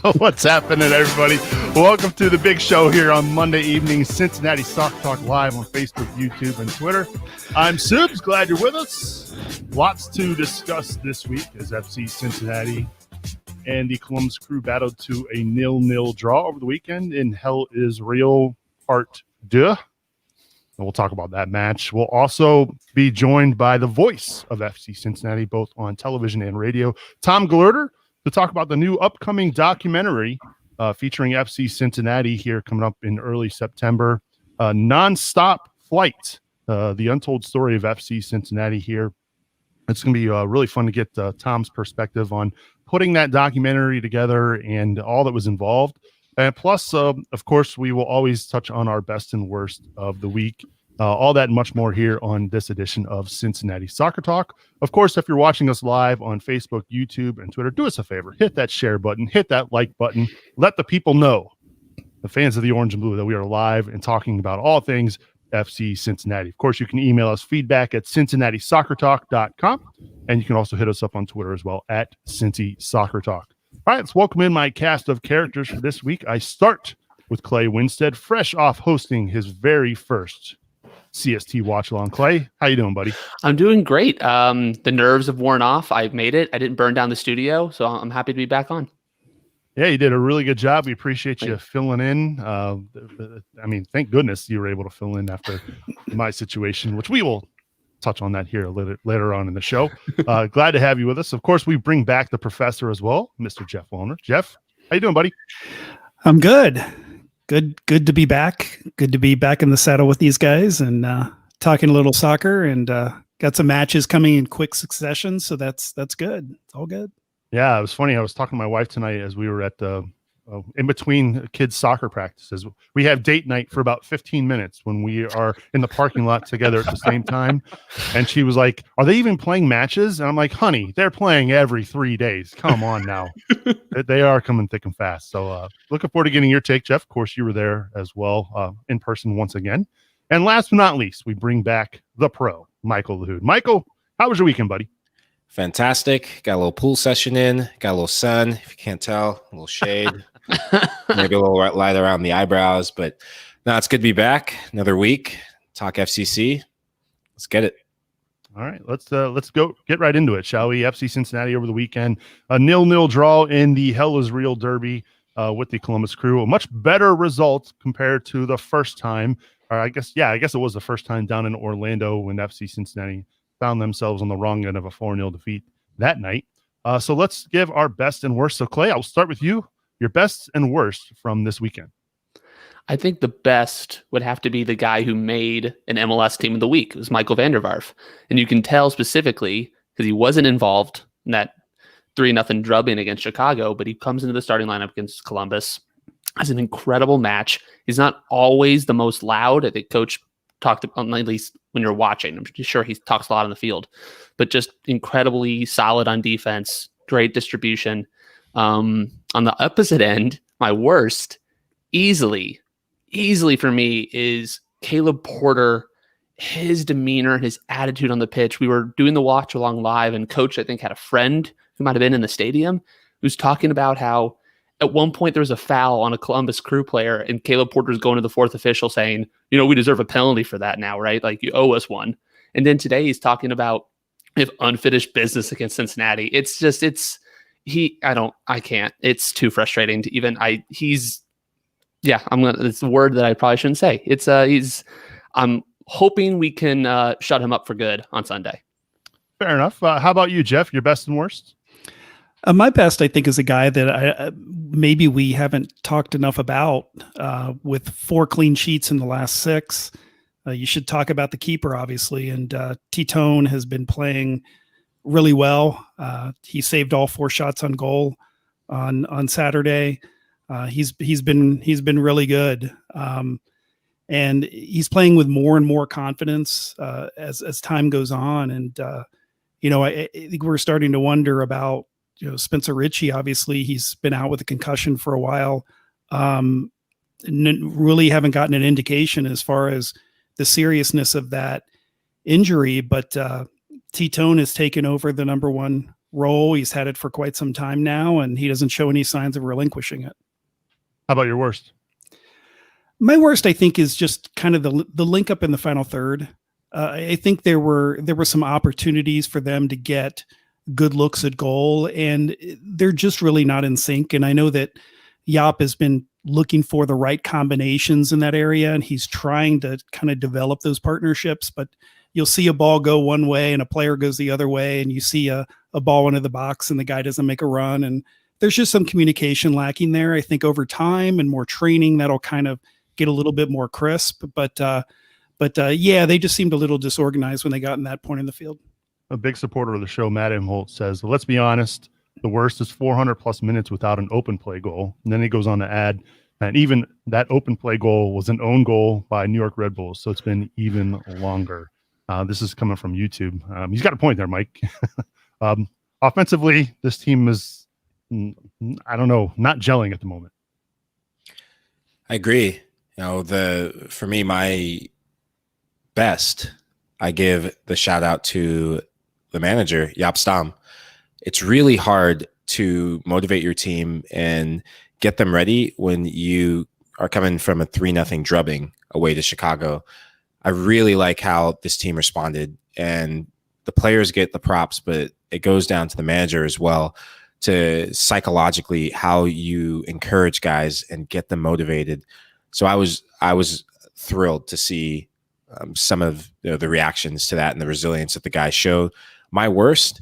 What's happening, everybody? Welcome to the big show here on Monday evening, Cincinnati Soccer Talk live on Facebook, YouTube, and Twitter. I'm Subs. Glad you're with us. Lots to discuss this week as FC Cincinnati and the Columbus Crew battled to a 0-0 draw over the weekend in Hell is Real Part 2. And we'll talk about that match. We'll also be joined by the voice of FC Cincinnati, both on television and radio, Tom Gelehrter, to talk about the new upcoming documentary featuring FC Cincinnati here coming up in early September. Nonstop Flight, the untold story of FC Cincinnati here. It's going to be really fun to get Tom's perspective on putting that documentary together and all that was involved. And plus, of course, we will always touch on our best and worst of the week. All that and much more here on this edition of Cincinnati Soccer Talk. Of course, if you're watching us live on Facebook, YouTube, and Twitter, do us a favor. Hit that share button. Hit that like button. Let the people know, the fans of the Orange and Blue, that we are live and talking about all things FC Cincinnati. Of course, you can email us feedback at cincinnati-soccertalk.com, and you can also hit us up on Twitter as well at Cincy Soccer Talk. All right, let's welcome in my cast of characters for this week. I start with Clay Winstead, fresh off hosting his very first CST watch along. Clay, how you doing, buddy? I'm doing great. The nerves have worn off. I've made it. I didn't burn down the studio, so I'm happy to be back on. Yeah, you did a really good job. We appreciate you filling in. I mean, thank goodness you were able to fill in after my situation, which we will touch on that here later on in the show. Glad to have you with us. Of course, we bring back the professor as well, Mr. Jeff Wallner. Jeff, how you doing, buddy? I'm good. Good to be back. Good to be back in the saddle with these guys and talking a little soccer, and got some matches coming in quick succession. So that's good. It's all good. Yeah, it was funny. I was talking to my wife tonight as we were at the in between kids' soccer practices. We have date night for about 15 minutes when we are in the parking lot together at the same time. And she was like, "Are they even playing matches?" And I'm like, "Honey, they're playing every 3 days. Come on now." They are coming thick and fast. So looking forward to getting your take, Jeff. Of course, you were there as well in person once again. And last but not least, we bring back the pro, Michael Lahoud. Michael, how was your weekend, buddy? Fantastic. Got a little pool session in. Got a little sun, if you can't tell. A little shade. Maybe a little light around the eyebrows. But no, it's good to be back. Another week. Talk FCC. Let's get it. All right, let's go get right into it, shall we? FC Cincinnati over the weekend, a 0-0 draw in the Hell is Real Derby with the Columbus Crew. A much better result compared to the first time. Or I guess it was the first time down in Orlando when FC Cincinnati found themselves on the wrong end of a 4-0 defeat that night. So let's give our best and worst. So Clay, I'll start with you. Your best and worst from this weekend. I think the best would have to be the guy who made an MLS team of the week. It was Michael van der Vaart. And you can tell specifically because he wasn't involved in that 3-0 drubbing against Chicago, but he comes into the starting lineup against Columbus. Has an incredible match. He's not always the most loud. I think Coach talked about, at least when you're watching. I'm sure he talks a lot on the field, but just incredibly solid on defense, great distribution. On the opposite end, my worst, easily for me, is Caleb Porter. His demeanor and his attitude on the pitch. We were doing the watch along live, and Coach, I think, had a friend who might have been in the stadium who's talking about how at one point there was a foul on a Columbus Crew player, and Caleb Porter's going to the fourth official saying, we deserve a penalty for that now, right? Like, you owe us one. And then today he's talking about if unfinished business against Cincinnati. I can't. It's too frustrating to even, it's a word that I probably shouldn't say. I'm hoping we can shut him up for good on Sunday. Fair enough. How about you, Jeff? Your best and worst? My best, I think, is a guy that maybe we haven't talked enough about with 4 clean sheets in the last 6. You should talk about the keeper, obviously. And Titone has been playing really well. He saved all 4 shots on goal on Saturday. He's been really good. And he's playing with more and more confidence as time goes on. And, I think we're starting to wonder about, Spencer Ritchie. Obviously, he's been out with a concussion for a while. Really haven't gotten an indication as far as the seriousness of that injury, but Titone has taken over the number 1 role. He's had it for quite some time now, and he doesn't show any signs of relinquishing it. How about your worst? My worst, I think, is just kind of the link up in the final third. I think there were some opportunities for them to get good looks at goal, and they're just really not in sync. And I know that Jaap has been looking for the right combinations in that area, and he's trying to kind of develop those partnerships. But you'll see a ball go one way and a player goes the other way, and you see a ball into the box and the guy doesn't make a run. And there's just some communication lacking there. I think over time and more training, that'll kind of get a little bit more crisp. But yeah, they just seemed a little disorganized when they got in that point in the field. A big supporter of the show, Matt Imholt, says, let's be honest, the worst is 400 plus minutes without an open play goal. And then he goes on to add, and even that open play goal was an own goal by New York Red Bulls. So it's been even longer. This is coming from YouTube. He's got a point there, Mike. Offensively, this team is, I don't know, not gelling at the moment. I agree. For me, my best, I give the shout out to the manager, Jaap Stam. It's really hard to motivate your team and get them ready when you are coming from a 3-0 drubbing away to Chicago. I really like how this team responded, and the players get the props, but it goes down to the manager as well to psychologically how you encourage guys and get them motivated. So I was thrilled to see some of the reactions to that and the resilience that the guys showed. My worst,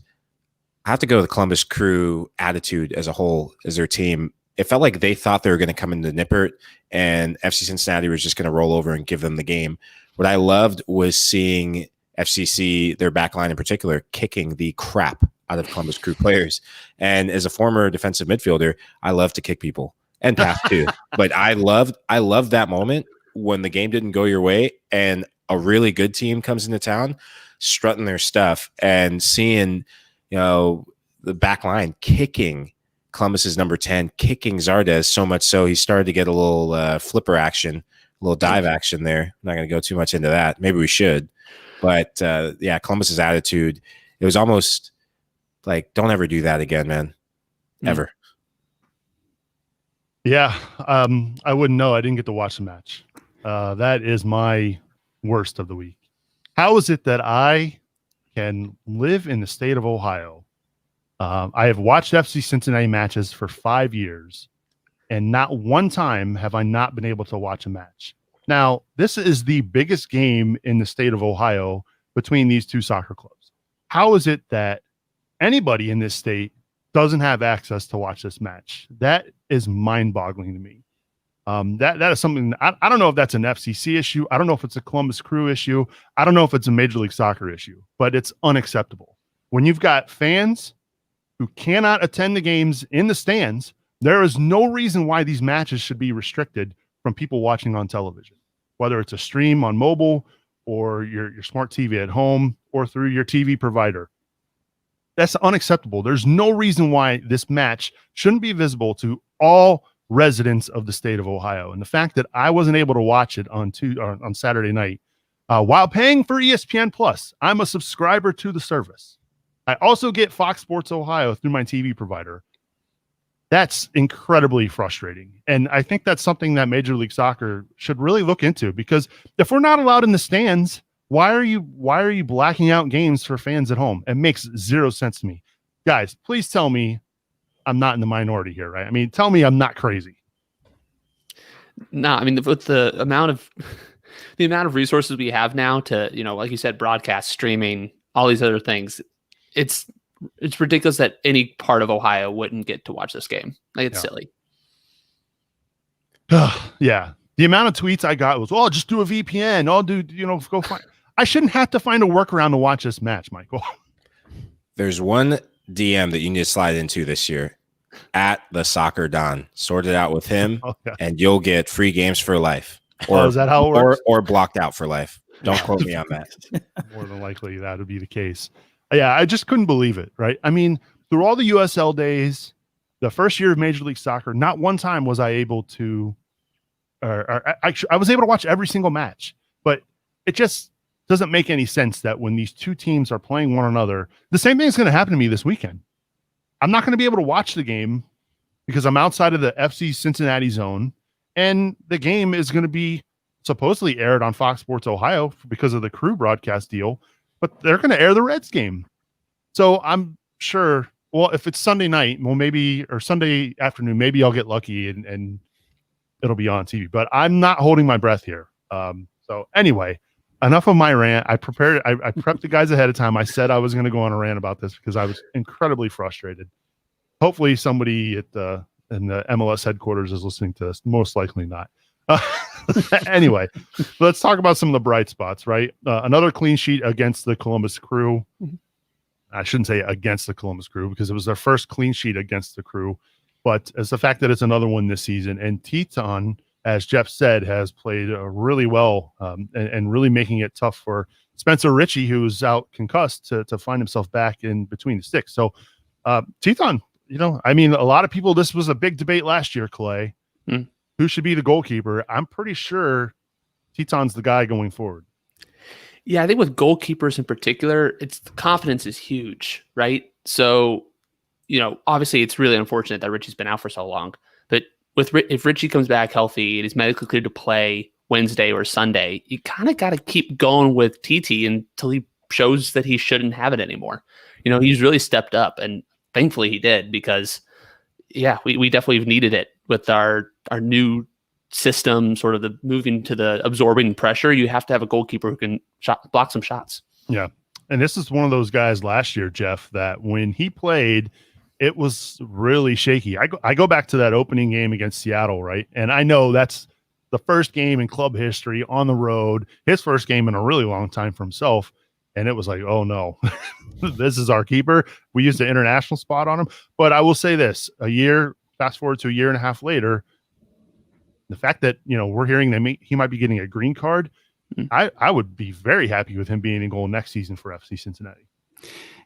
I have to go to the Columbus Crew attitude as a whole, as their team. It felt like they thought they were going to come into Nippert and FC Cincinnati was just going to roll over and give them the game. What I loved was seeing FCC, their backline in particular, kicking the crap out of Columbus Crew players. And as a former defensive midfielder, I love to kick people and pass too. But I loved that moment when the game didn't go your way and a really good team comes into town, strutting their stuff and seeing, the back line kicking Columbus's number 10, kicking Zardes so much so he started to get a little flipper action, a little dive action there. I'm not going to go too much into that. Maybe we should. But, yeah, Columbus's attitude, it was almost like, don't ever do that again, man. Ever. Yeah, I wouldn't know. I didn't get to watch the match. That is my worst of the week. How is it that I can live in the state of Ohio? I have watched FC Cincinnati matches for 5 years, and not one time have I not been able to watch a match. Now, this is the biggest game in the state of Ohio between these two soccer clubs. How is it that anybody in this state doesn't have access to watch this match? That is mind-boggling to me. That is something I don't know if that's an FCC issue. I don't know if it's a Columbus Crew issue. I don't know if it's a Major League Soccer issue, but it's unacceptable. When you've got fans who cannot attend the games in the stands, there is no reason why these matches should be restricted from people watching on television, whether it's a stream on mobile or your smart TV at home or through your TV provider. That's unacceptable. There's no reason why this match shouldn't be visible to all residents of the state of Ohio. And the fact that I wasn't able to watch it on Saturday night while paying for ESPN Plus, I'm a subscriber to the service. I also get Fox Sports Ohio through my TV provider. That's incredibly frustrating. And I think that's something that Major League Soccer should really look into, because if we're not allowed in the stands, why are you blacking out games for fans at home? It makes zero sense to me. Guys, please tell me I'm not in the minority here, right? I mean, tell me I'm not crazy. No, I mean, with the amount of resources we have now to, like you said, broadcast, streaming, all these other things, it's ridiculous that any part of Ohio wouldn't get to watch this game. Like, it's silly. Yeah. The amount of tweets I got was, "Oh, just do a VPN. I'll do, go find." I shouldn't have to find a workaround to watch this match, Michael. There's one DM that you need to slide into this year, at the Soccer Don. Sort it out with him, and you'll get free games for life. Or is that how it works? Or blocked out for life. Don't quote me on that. More than likely that would be the case. Yeah, I just couldn't believe it, right? I mean, through all the USL days, the first year of Major League Soccer, not one time was I able to, I was able to watch every single match, but it just doesn't make any sense that when these two teams are playing one another, the same thing is going to happen to me this weekend. I'm not going to be able to watch the game because I'm outside of the FC Cincinnati zone, and the game is going to be supposedly aired on Fox Sports Ohio because of the Crew broadcast deal, but they're going to air the Reds game. So I'm sure, well, if it's Sunday night, well, maybe, or Sunday afternoon, maybe I'll get lucky and it'll be on TV, but I'm not holding my breath here. So anyway, enough of my rant. I prepped the guys ahead of time. I said I was going to go on a rant about this because I was incredibly frustrated. Hopefully somebody in the MLS headquarters is listening to this. Most likely not. Anyway, let's talk about some of the bright spots, right? Another clean sheet against the Columbus Crew. I shouldn't say against the Columbus Crew because it was their first clean sheet against the Crew, but it's the fact that it's another one this season. And Teton, as Jeff said, has played really well and really making it tough for Spencer Ritchie, who's out concussed, to find himself back in between the sticks. So Teton, I mean, a lot of people, this was a big debate last year, Clay. Who should be the goalkeeper? I'm pretty sure Teton's the guy going forward. Yeah, I think with goalkeepers in particular, the confidence is huge, right? So, obviously it's really unfortunate that Ritchie's been out for so long, but if Ritchie comes back healthy and he's medically cleared to play Wednesday or Sunday, you kind of got to keep going with TT until he shows that he shouldn't have it anymore. He's really stepped up, and thankfully he did, because we definitely needed it with our new system, sort of the moving to the absorbing pressure. You have to have a goalkeeper who can block some shots. Yeah. And this is one of those guys last year, Jeff, that when he played, it was really shaky. I go back to that opening game against Seattle, right? And I know that's the first game in club history on the road, his first game in a really long time for himself. And it was like, oh no, this is our keeper. We used an international spot on him. But I will say this, fast forward to a year and a half later, the fact that, we're hearing that he might be getting a green card, I would be very happy with him being in goal next season for FC Cincinnati.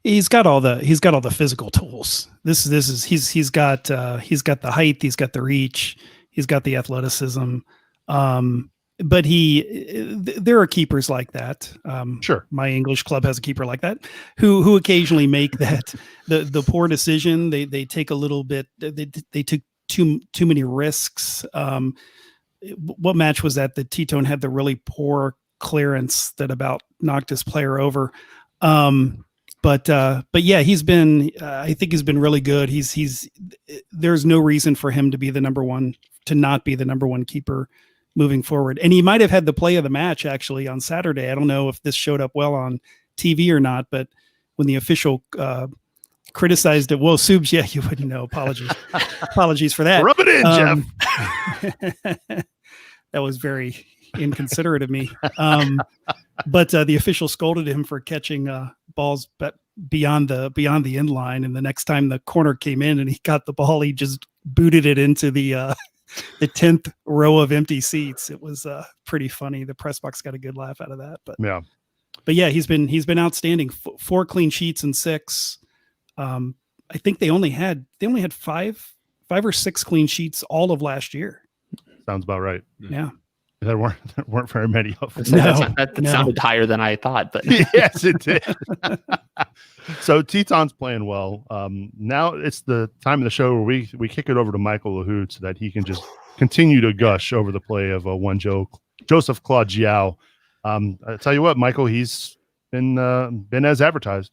He's got all the physical tools. He's got the height, he's got the reach, he's got the athleticism. But there are keepers like that. Sure. My English club has a keeper like that who occasionally make that the poor decision. They take a little bit. They took too many risks. What match was that Teton had the really poor clearance that about knocked his player over? But yeah, he's been. I think he's been really good. There's no reason for him to not be the number one keeper moving forward. And he might have had the play of the match actually on Saturday. I don't know if this showed up well on TV or not, but when the official criticized it, well, Subs, yeah, you wouldn't know. Apologies for that. Rub it in, Jeff. That was very inconsiderate of me. But the official scolded him for catching balls beyond the end line. And the next time the corner came in and he got the ball, he just booted it into the 10th row of empty seats. It was pretty funny. The press box got a good laugh out of that. But yeah, he's been outstanding. 4 clean sheets and 6. I think they only had 5 or 6 clean sheets all of last year. Sounds about right. Yeah. There weren't very many of them. That sounded higher than I thought, but yes, it did. So Teton's playing well. Now it's the time of the show where we kick it over to Michael Lahoud so that he can just continue to gush over the play of Joseph Claude Giao. I tell you what, Michael, he's been as advertised.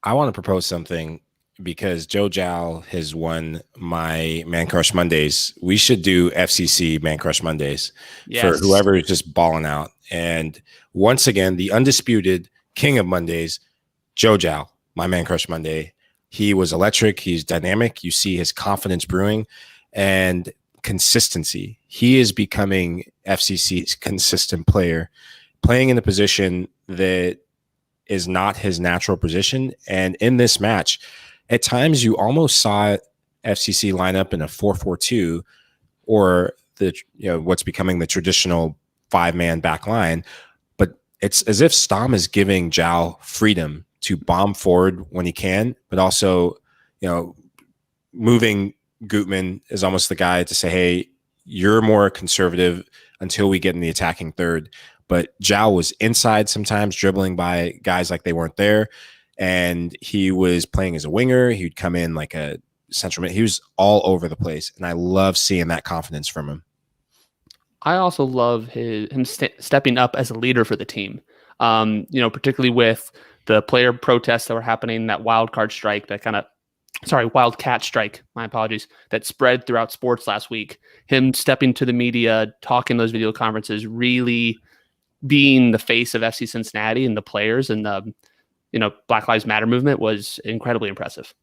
I want to propose something because Joe Giao has won my Man Crush Mondays. We should do FCC Man Crush Mondays for whoever is just balling out. And once again, the undisputed king of Mondays, Joe Giao, my Man Crush Monday. He was electric. He's dynamic. You see his confidence brewing and consistency. He is becoming FCC's consistent player, playing in a position that is not his natural position. And in this match, at times you almost saw FCC line up in a 4-4-2 or what's becoming the traditional 5-man back line. But it's as if Stom is giving Giao freedom to bomb forward when he can, but also, moving Gutman is almost the guy to say, hey, you're more conservative until we get in the attacking third. But Giao was inside sometimes, dribbling by guys like they weren't there. and he was playing as a winger. He'd come in like a central mid. He was all over the place, and I love seeing that confidence from him. I also love him stepping up as a leader for the team. Particularly with the player protests that were happening, that wildcat strike, my apologies, that spread throughout sports last week. Him stepping to the media, talking those video conferences, really being the face of FC Cincinnati and the players and the Black Lives Matter movement was incredibly impressive.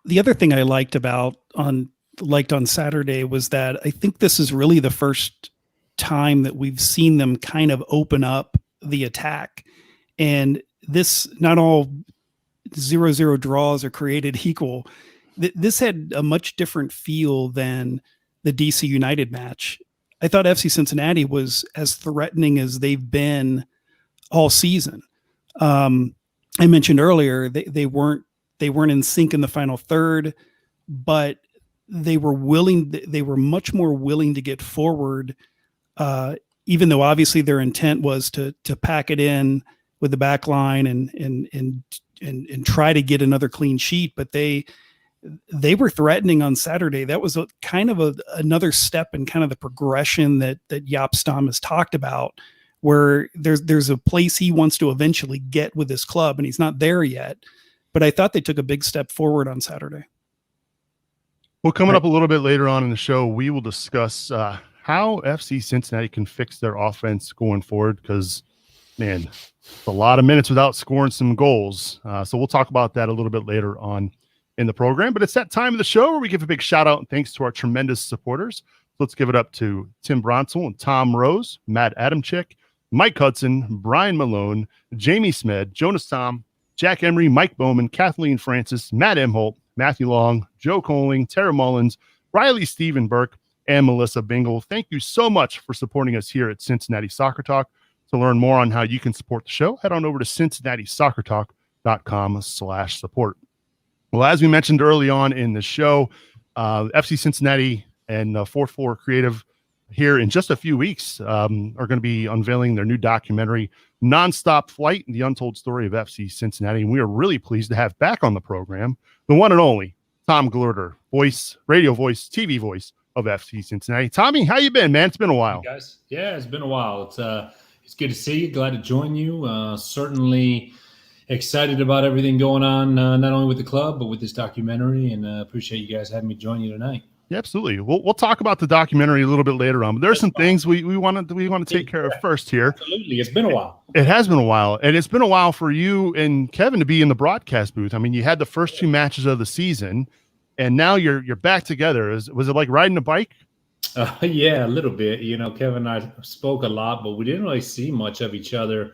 The other thing I liked on Saturday was that I think this is really the first time that we've seen them kind of open up the attack. And this, not all 0-0 draws are created equal. This had a much different feel than the DC United match. I thought FC Cincinnati was as threatening as they've been all season. I mentioned earlier they weren't in sync in the final third, but they were much more willing to get forward, even though obviously their intent was to pack it in with the back line and try to get another clean sheet. But they were threatening on Saturday. That was another step in kind of the progression that Jaap Stam has talked about, where there's a place he wants to eventually get with this club, and he's not there yet. But I thought they took a big step forward on Saturday. Well, coming up a little bit later on in the show, we will discuss how FC Cincinnati can fix their offense going forward, because, man, it's a lot of minutes without scoring some goals. So we'll talk about that a little bit later on in the program. But it's that time of the show where we give a big shout out and thanks to our tremendous supporters. So let's give it up to Tim Bronsel and Tom Rose, Matt Adamczyk, Mike Hudson, Brian Malone, Jamie Smed, Jonas Tom, Jack Emery, Mike Bowman, Kathleen Francis, Matt Emholt, Matthew Long, Joe Coling, Tara Mullins, Riley Stephen Burke, and Melissa Bingle. Thank you so much for supporting us here at Cincinnati Soccer Talk. To learn more on how you can support the show, head on over to cincinnati-soccertalk.com/support. Well, as we mentioned early on in the show, FC Cincinnati and 4-4 Creative here in just a few weeks are going to be unveiling their new documentary, Nonstop Flight, The Untold Story of FC Cincinnati. And we are really pleased to have back on the program the one and only Tom Gelehrter, radio voice, TV voice of FC Cincinnati. Tommy, how you been, man? It's been a while. Hey guys. Yeah, it's been a while. It's good to see you. Glad to join you. Certainly excited about everything going on, not only with the club, but with this documentary, and appreciate you guys having me join you tonight. Yeah, absolutely. We'll talk about the documentary a little bit later on, but there's some things we want to take care of first here. Absolutely. It's been a while. It has been a while, and it's been a while for you and Kevin to be in the broadcast booth. I mean, you had the first two matches of the season, and now you're back together. Was it like riding a bike? Yeah, a little bit. Kevin and I spoke a lot, but we didn't really see much of each other,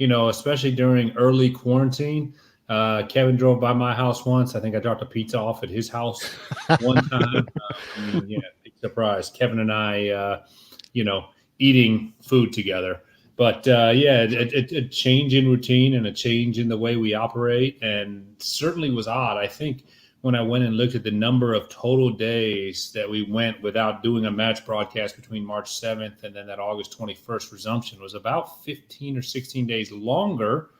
especially during early quarantine. Kevin drove by my house once. I think I dropped a pizza off at his house one time. Big surprise. Kevin and I, eating food together. But a change in routine and a change in the way we operate, and certainly was odd. I think when I went and looked at the number of total days that we went without doing a match broadcast between March 7th and then that August 21st resumption, was about 15 or 16 days longer.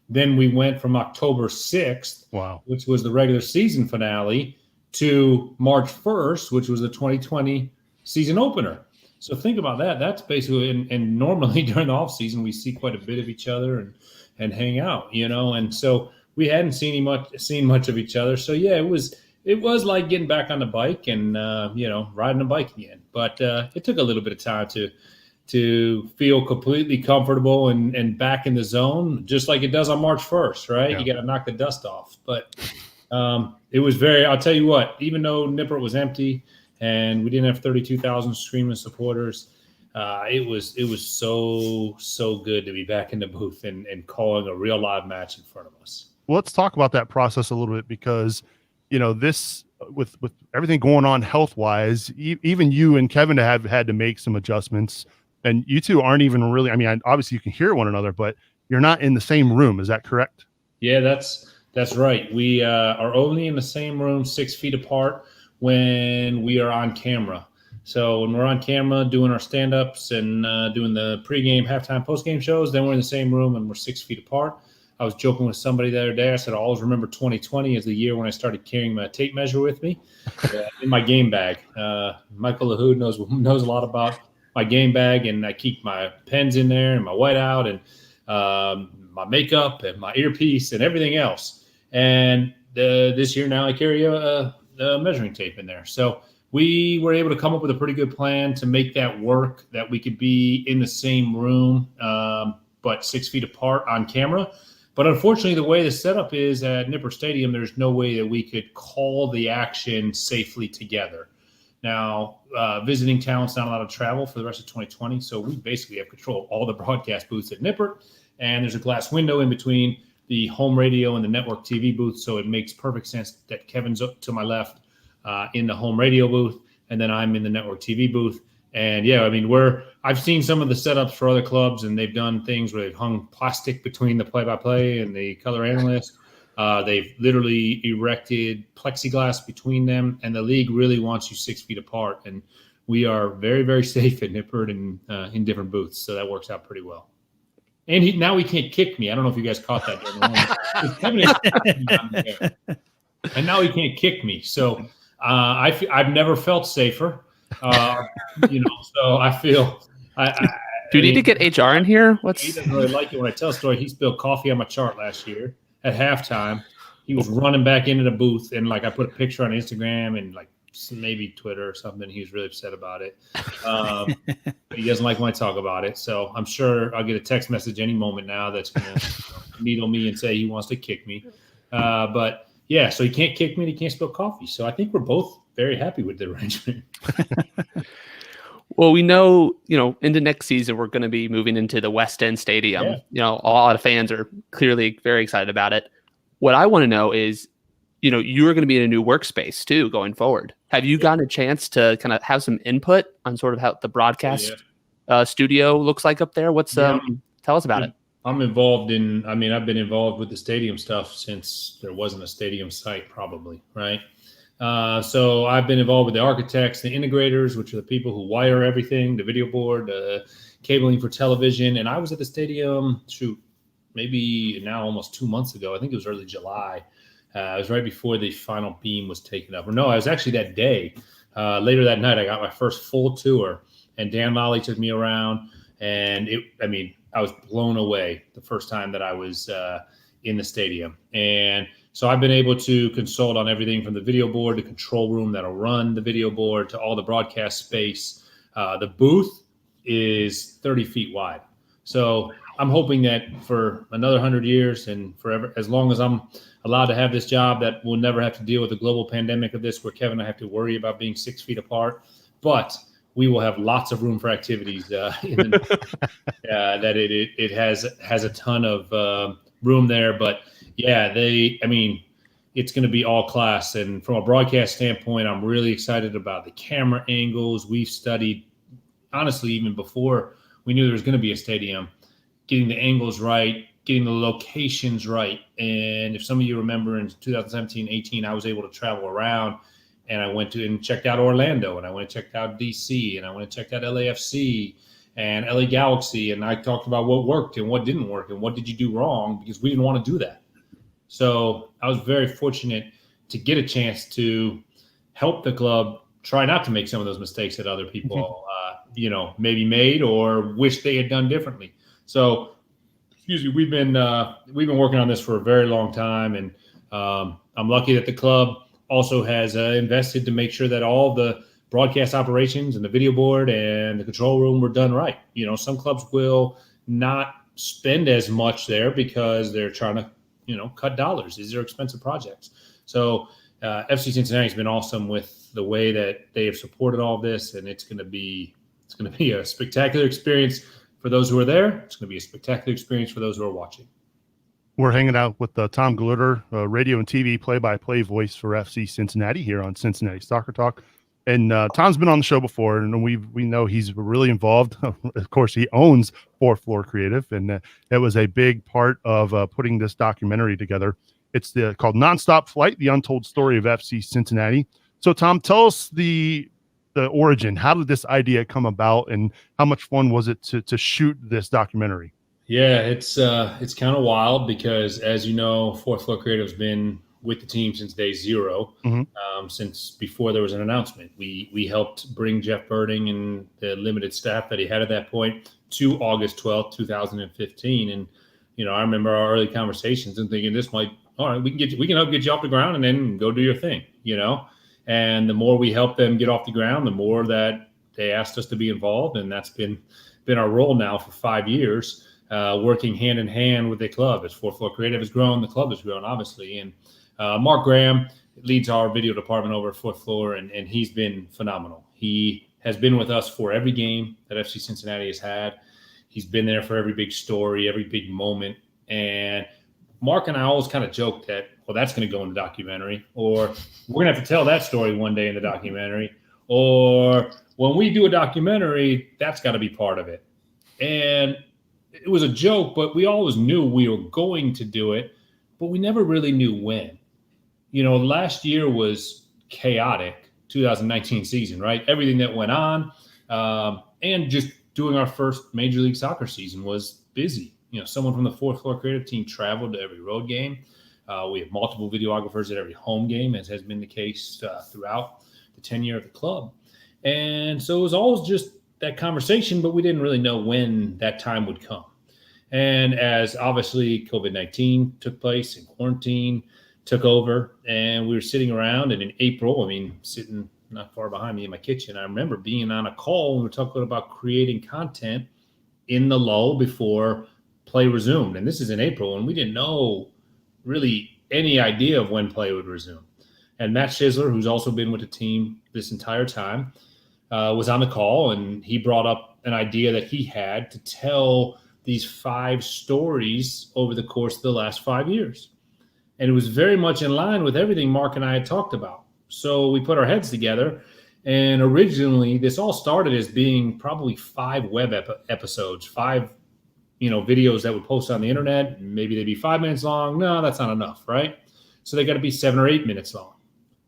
Then we went from October 6th, which was the regular season finale, to March 1st, which was the 2020 season opener. So think about that. That's basically, and normally during the off season, we see quite a bit of each other and hang out, and so we hadn't seen much of each other. So yeah, it was like getting back on the bike and, riding a bike again. But it took a little bit of time to feel completely comfortable and back in the zone, just like it does on March 1st, right? Yeah. You got to knock the dust off. But it was I'll tell you what, even though Nippert was empty and we didn't have 32,000 screaming supporters, it was so good to be back in the booth and calling a real live match in front of us. Well, let's talk about that process a little bit, because, this with everything going on health-wise, even you and Kevin have had to make some adjustments. And you two aren't even really, obviously you can hear one another, but you're not in the same room. Is that correct? Yeah, that's right. We are only in the same room 6 feet apart when we are on camera. So when we're on camera doing our stand-ups and doing the pregame, halftime, postgame shows, then we're in the same room and we're 6 feet apart. I was joking with somebody the other day. I said, I always remember 2020 as the year when I started carrying my tape measure with me in my game bag. Michael LaHood knows a lot about my game bag, and I keep my pens in there and my whiteout and my makeup and my earpiece and everything else. And this year now I carry a measuring tape in there. So we were able to come up with a pretty good plan to make that work, that we could be in the same room, but 6 feet apart on camera. But unfortunately, the way the setup is at Nippert Stadium, there's no way that we could call the action safely together. Now, visiting talent's not allowed to travel for the rest of 2020, so we basically have control of all the broadcast booths at Nippert, and there's a glass window in between the home radio and the network TV booth, so it makes perfect sense that Kevin's up to my left in the home radio booth, and then I'm in the network TV booth. And yeah, I mean, I've seen some of the setups for other clubs, and they've done things where they've hung plastic between the play-by-play and the color analyst. They've literally erected plexiglass between them, and the league really wants you 6 feet apart. And we are very, very safe at Nippert and in different booths, so that works out pretty well. And now he can't kick me. I don't know if you guys caught that during the moment. And now he can't kick me. So I've never felt safer. So I feel. Do you need to get HR in here? He doesn't really like it when I tell a story. He spilled coffee on my chart last year at halftime. He was running back into the booth, and I put a picture on Instagram and maybe Twitter or something. He was really upset about it. But he doesn't like when I talk about it. So I'm sure I'll get a text message any moment now that's going to needle me and say he wants to kick me. But yeah, so he can't kick me and he can't spill coffee. So I think we're both very happy with the arrangement. Well, we know, into next season, we're going to be moving into the West End Stadium. Yeah. A lot of fans are clearly very excited about it. What I want to know is, you are going to be in a new workspace too, going forward. Have you gotten a chance to kind of have some input on sort of how the broadcast studio looks like up there? Tell us about it. I've been involved with the stadium stuff since there wasn't a stadium site, probably, right? So I've been involved with the architects, the integrators, which are the people who wire everything, the video board, cabling for television. And I was at the stadium, maybe now almost 2 months ago. I think it was early July. It was right before the final beam was taken up. Or no, I was actually that day. Later that night, I got my first full tour, and Dan Lally took me around. And I was blown away the first time that I was in the stadium. And so I've been able to consult on everything from the video board, the control room that'll run the video board, to all the broadcast space. The booth is 30 feet wide. So I'm hoping that for another 100 years and forever, as long as I'm allowed to have this job, that we'll never have to deal with the global pandemic of this, where Kevin and I have to worry about being 6 feet apart. But we will have lots of room for activities that it has a ton of room there. But yeah, it's going to be all class. And from a broadcast standpoint, I'm really excited about the camera angles. We've studied, honestly, even before we knew there was going to be a stadium, getting the angles right, getting the locations right. And if some of you remember in 2017-18, I was able to travel around, and I went to and checked out Orlando, and I went and checked out DC, and I went and checked out LAFC and LA Galaxy. And I talked about what worked and what didn't work and what did you do wrong, because we didn't want to do that. So I was very fortunate to get a chance to help the club try not to make some of those mistakes that other people, maybe made or wish they had done differently. So, we've been working on this for a very long time, and I'm lucky that the club also has invested to make sure that all the broadcast operations and the video board and the control room were done right. Some clubs will not spend as much there because they're trying to, cut dollars. These are expensive projects. So FC Cincinnati has been awesome with the way that they have supported all of this, and it's going to be a spectacular experience for those who are there. It's going to be a spectacular experience for those who are watching. We're hanging out with Tom Gelehrter, radio and TV play-by-play voice for FC Cincinnati here on Cincinnati Soccer Talk. And Tom's been on the show before, and we know he's really involved. Of course, he owns Fourth Floor Creative, and it was a big part of putting this documentary together. It's called Nonstop Flight, The Untold Story of FC Cincinnati. So, Tom, tell us the origin. How did this idea come about, and how much fun was it to shoot this documentary? Yeah, it's kind of wild because, as you know, Fourth Floor Creative's been with the team since day zero, since before there was an announcement. We helped bring Jeff Birding and the limited staff that he had at that point to August 12th, 2015. And, I remember our early conversations and thinking all right, we can help get you off the ground and then go do your thing, And the more we help them get off the ground, the more that they asked us to be involved. And that's been our role now for 5 years. Working hand in hand with the club. As Fourth Floor Creative has grown, the club has grown, obviously. And Mark Graham leads our video department over at Fourth Floor, and he's been phenomenal. He has been with us for every game that FC Cincinnati has had. He's been there for every big story, every big moment. And Mark and I always kind of joke that, well, that's going to go in the documentary, or we're going to have to tell that story one day in the documentary, or when we do a documentary, that's got to be part of it. And it was a joke, but we always knew we were going to do it, but we never really knew when. Last year was chaotic, 2019 season, right? Everything that went on, and just doing our first Major League Soccer season was busy. Someone from the Fourth Floor Creative team traveled to every road game. We have multiple videographers at every home game, as has been the case throughout the tenure of the club. And so it was always just that conversation, but we didn't really know when that time would come. And as obviously COVID-19 took place and quarantine took over, and we were sitting around, and in April, sitting not far behind me in my kitchen, I remember being on a call and we were talking about creating content in the lull before play resumed. And this is in April, and we didn't know really any idea of when play would resume. And Matt Schisler, who's also been with the team this entire time, was on the call, and he brought up an idea that he had to tell these 5 stories over the course of the last 5 years. And it was very much in line with everything Mark and I had talked about. So we put our heads together, and originally this all started as being probably 5 web episodes, 5 videos that would post on the internet. Maybe they'd be 5 minutes long. No, that's not enough, right? So they got to be 7 or 8 minutes long.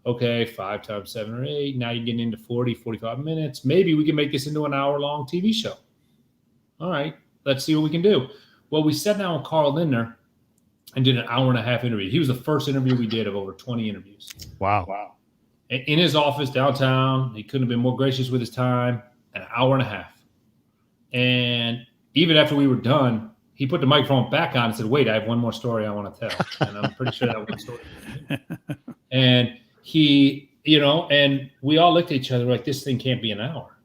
Okay, 5 times 7 or 8. Now you're getting into 40, 45 minutes. Maybe we can make this into an hour-long TV show. All right, let's see what we can do. Well, we sat down with Carl Lindner and did an hour-and-a-half interview. He was the first interview we did of over 20 interviews. Wow. In his office downtown, he couldn't have been more gracious with his time, an hour-and-a-half. And even after we were done, he put the microphone back on and said, wait, I have one more story I want to tell. And I'm pretty sure that one story. And he, and we all looked at each other like, this thing can't be an hour.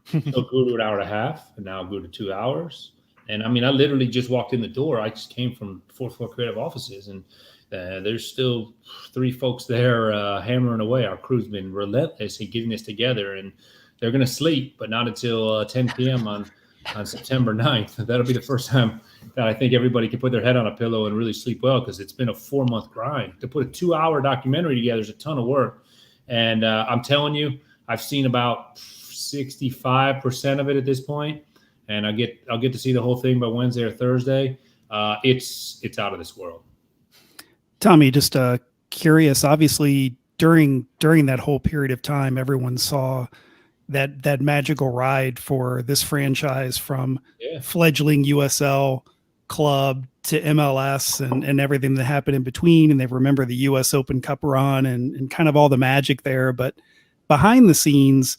So it grew to an hour and a half, and now it grew to 2 hours. And I literally just walked in the door. I just came from Fourth Floor Creative offices, and there's still 3 folks there hammering away. Our crew's been relentless in getting this together, and they're going to sleep, but not until 10 p.m. on September 9th. That'll be the first time that I think everybody can put their head on a pillow and really sleep well, because it's been a 4-month grind. To put a 2-hour documentary together is a ton of work. And I'm telling you, I've seen about 65% of it at this point, and I'll get to see the whole thing by Wednesday or Thursday. It's out of this world. Tommy, just curious, obviously during that whole period of time, everyone saw that magical ride for this franchise from fledgling USL club to MLS and everything that happened in between. And they remember the US Open Cup run and kind of all the magic there. But behind the scenes,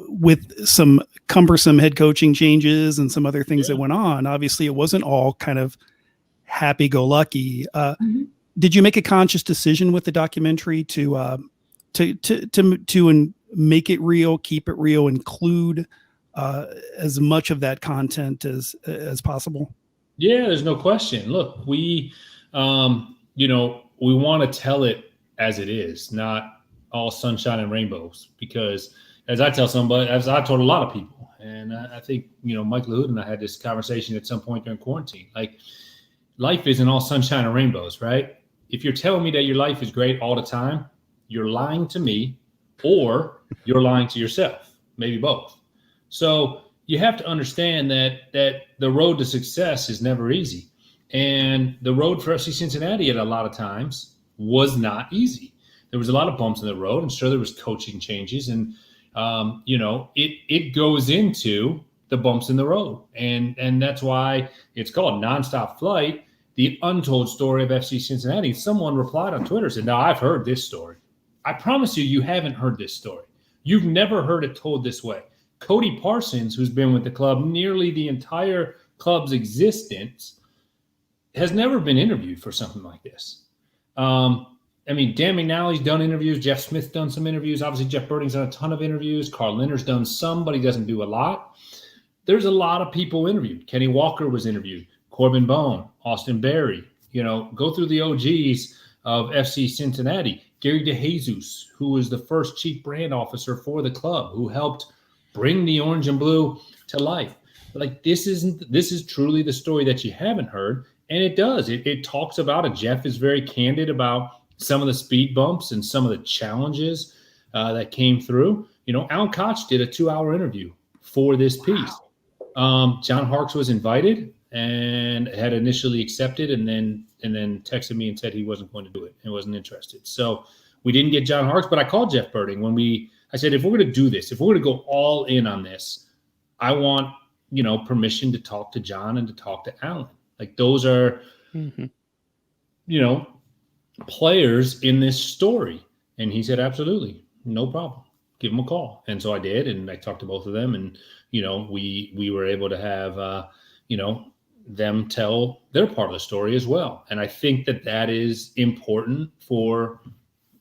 with some cumbersome head coaching changes and some other things that went on, obviously it wasn't all kind of happy-go-lucky. Did you make a conscious decision with the documentary to make it real, keep it real, include as much of that content as possible? Yeah, there's no question. Look, we want to tell it as it is, not all sunshine and rainbows, because as I told a lot of people, and I think, Mike LaHood and I had this conversation at some point during quarantine, like, life isn't all sunshine and rainbows, right? If you're telling me that your life is great all the time, you're lying to me, or you're lying to yourself, maybe both. So you have to understand that the road to success is never easy. And the road for FC Cincinnati at a lot of times was not easy. There was a lot of bumps in the road, and sure, there was coaching changes. And, it goes into the bumps in the road. And that's why it's called Nonstop Flight, the untold story of FC Cincinnati. Someone replied on Twitter, said, now I've heard this story. I promise you haven't heard this story. You've never heard it told this way. Cody Parsons, who's been with the club nearly the entire club's existence, has never been interviewed for something like this. Dan McNally's done interviews. Jeff Smith's done some interviews. Obviously, Jeff Birding's done a ton of interviews. Carl Linner's done some, but he doesn't do a lot. There's a lot of people interviewed. Kenny Walker was interviewed. Corbin Bone, Austin Berry. Go through the OGs of FC Cincinnati. Gary DeJesus, who was the first chief brand officer for the club, who helped bring the orange and blue to life. Like, this is truly the story that you haven't heard. And it does. It talks about it. Jeff is very candid about some of the speed bumps and some of the challenges that came through. Alan Koch did a 2-hour interview for this piece. Wow. John Harkes was invited and had initially accepted and then texted me and said he wasn't going to do it and wasn't interested. So we didn't get John Harkes, but I called Jeff Birding I said, if we're going to do this, if we're going to go all in on this, I want, permission to talk to John and to talk to Alan. Like, those are, players in this story. And he said, absolutely, no problem. Give him a call. And so I did, and I talked to both of them, and, we were able to have, them tell their part of the story as well. And I think that is important for,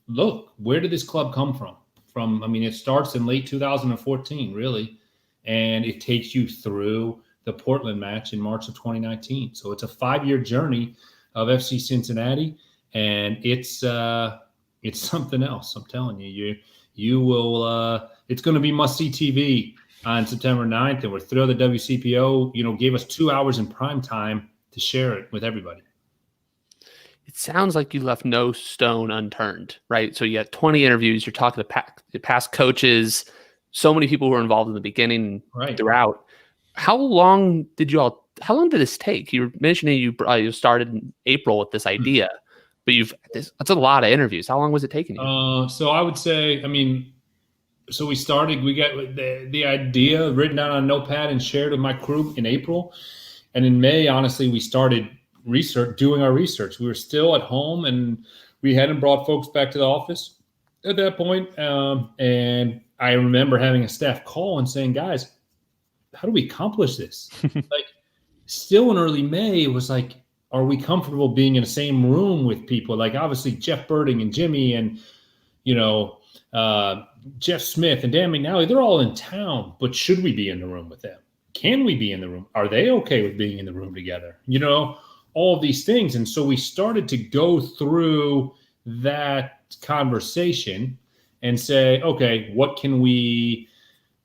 look, where did this club come from? It starts in late 2014, really, and it takes you through the Portland match in March of 2019. So it's a 5-year journey of FC Cincinnati, and it's something else. I'm telling you, you will. It's going to be must-see TV on September 9th, and we're thrilled that WCPO, gave us 2 hours in prime time to share it with everybody. It sounds like you left no stone unturned, right? So you had 20 interviews. You're talking to past coaches, so many people who were involved in the beginning, right, throughout. How long did this take? You were mentioning you started in April with this idea, but that's a lot of interviews. How long was it taking you? So I would say, so we got the idea written down on a notepad and shared with my crew in April. And in May, honestly, we started doing our research. We were still at home, and we hadn't brought folks back to the office at that point. And I remember having a staff call and saying, guys, how do we accomplish this? Still in early May, it was like, are we comfortable being in the same room with people? Like, obviously Jeff Birding and Jimmy and, Jeff Smith and Dan McNally, they're all in town, but should we be in the room with them? Can we be in the room? Are they okay with being in the room together? All of these things. And so we started to go through that conversation and say, okay, what can we,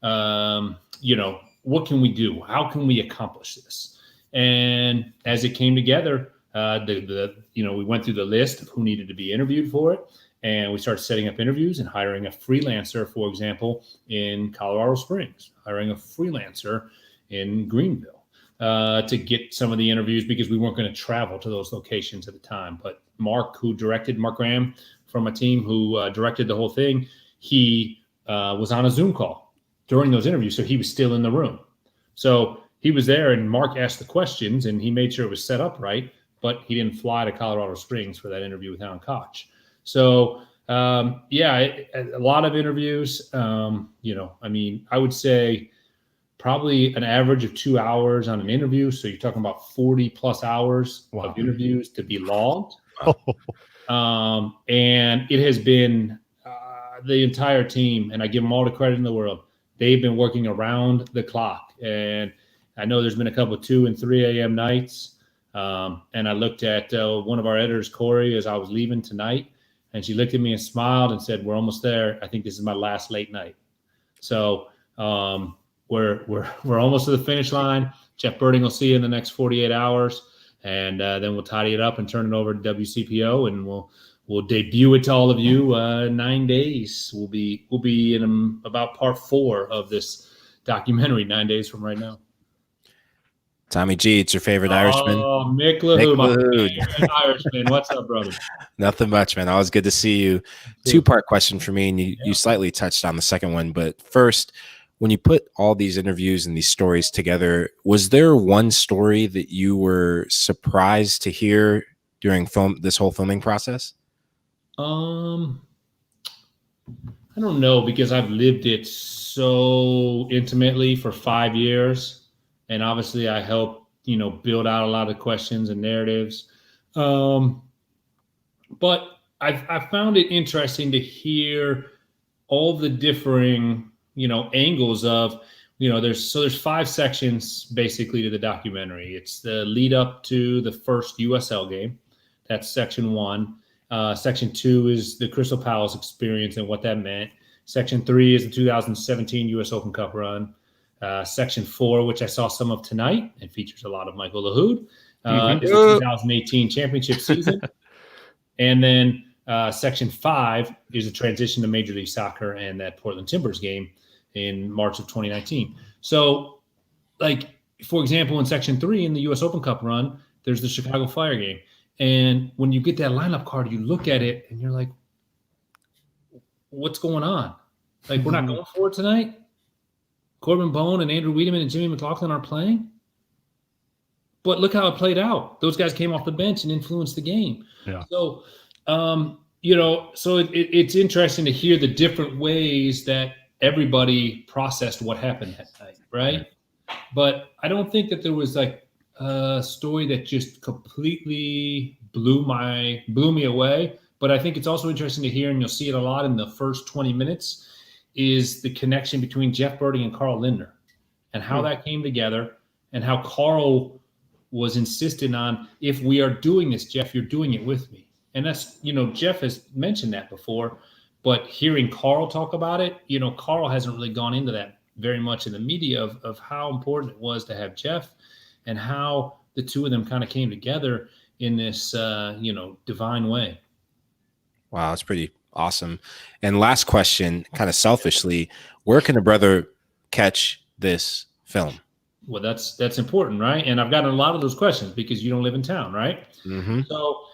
what can we do? How can we accomplish this? And as it came together, we went through the list of who needed to be interviewed for it. And we started setting up interviews and hiring a freelancer, for example, in Colorado Springs, hiring a freelancer in Greenville to get some of the interviews, because we weren't going to travel to those locations at the time. But Mark Graham from a team who directed the whole thing, he was on a Zoom call during those interviews. So he was still in the room. So he was there, and Mark asked the questions, and he made sure it was set up right, but he didn't fly to Colorado Springs for that interview with Alan Koch. So, a lot of interviews, I would say probably an average of 2 hours on an interview. So you're talking about 40 plus hours of interviews to be logged. And it has been the entire team, and I give them all the credit in the world. They've been working around the clock. And I know there's been a couple of 2 and 3 a.m. nights. And I looked at one of our editors, Corey, as I was leaving tonight. And she looked at me and smiled and said, "We're almost there. I think this is my last late night." So we're almost to the finish line. Jeff Birding will see you in the next 48 hours, and then we'll tidy it up and turn it over to WCPO, and we'll debut it to all of you. 9 days. We'll be in about part 4 of this documentary 9 days from right now. Tommy G, it's your favorite Irishman. Oh, Mick LaHoo, Irishman. What's up, brother? Nothing much, man. Always good to see you. 2-part question for me, and you slightly touched on the second one. But first, when you put all these interviews and these stories together, was there one story that you were surprised to hear during this whole filming process? I don't know, because I've lived it so intimately for 5 years, and obviously I helped, build out a lot of questions and narratives. But I found it interesting to hear all the differing, angles of, there's 5 sections basically to the documentary. It's the lead up to the first USL game. That's section 1. Section 2 is the Crystal Palace experience and what that meant. Section 3 is the 2017 U.S. Open Cup run. Section 4, which I saw some of tonight and features a lot of Michael Lahoud, is the 2018 championship season. And then Section 5 is the transition to Major League Soccer and that Portland Timbers game in March of 2019. So, for example, in Section 3 in the U.S. Open Cup run, there's the Chicago Fire game. And when you get that lineup card, you look at it and you're like, what's going on? We're not going for it tonight? Corbin Bone and Andrew Wiedemann and Jimmy McLaughlin aren't playing? But look how it played out. Those guys came off the bench and influenced the game. Yeah. So, it's interesting to hear the different ways that everybody processed what happened that night, right? But I don't think that there was a story that just completely blew me away. But I think it's also interesting to hear, and you'll see it a lot in the first 20 minutes, is the connection between Jeff Birding and Carl Lindner and how that came together, and how Carl was insistent on, if we are doing this, Jeff, you're doing it with me. And that's, Jeff has mentioned that before, but hearing Carl talk about it, Carl hasn't really gone into that very much in the media of how important it was to have Jeff, and how the two of them kind of came together in this, divine way. Wow, that's pretty awesome. And last question, kind of selfishly, where can a brother catch this film? Well, that's important, right? And I've gotten a lot of those questions because you don't live in town, right? Mm-hmm. So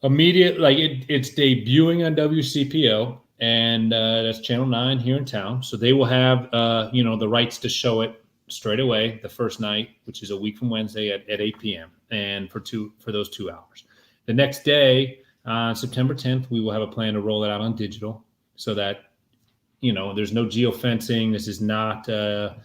it's debuting on WCPO, and that's Channel 9 here in town. So they will have, the rights to show it straight away the first night, which is a week from Wednesday at 8 p.m. and for those 2 hours. The next day, on September 10th, we will have a plan to roll it out on digital, so that there's no geofencing. This is not a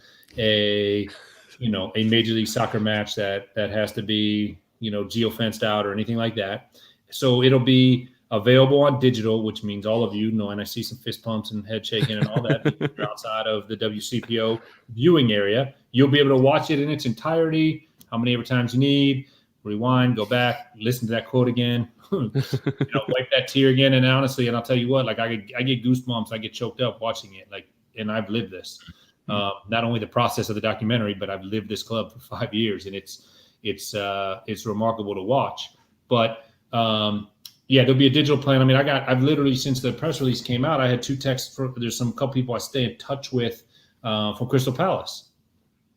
Major League Soccer match that has to be geofenced out or anything like that. So it'll be available on digital, which means all of you know, and I see some fist pumps and head shaking and all that outside of the WCPO viewing area. You'll be able to watch it in its entirety, how many ever times you need, rewind, go back, listen to that quote again, wipe that tear again. And honestly, and I'll tell you what, I get goosebumps, I get choked up watching it, and I've lived this. Not only the process of the documentary, but I've lived this club for 5 years, and it's remarkable to watch. But there'll be a digital plan. I mean, I've literally, since the press release came out, I had 2 texts there's some couple people I stay in touch with from Crystal Palace.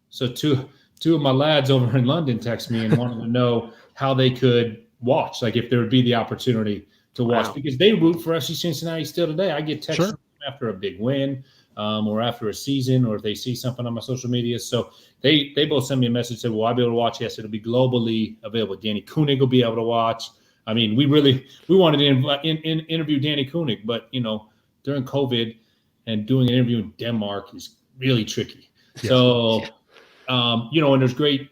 So two of my lads over in London text me and wanted to know how they could watch, if there would be the opportunity to watch, because they root for FC Cincinnati still today. I get texts after a big win, or after a season, or if they see something on my social media. So they both send me a message, said, "Will I be able to watch?" Yes, it'll be globally available. Danny Koenig will be able to watch. I mean, we wanted to interview Danny Koenig, but during COVID and doing an interview in Denmark is really tricky. Yes. So, and there's great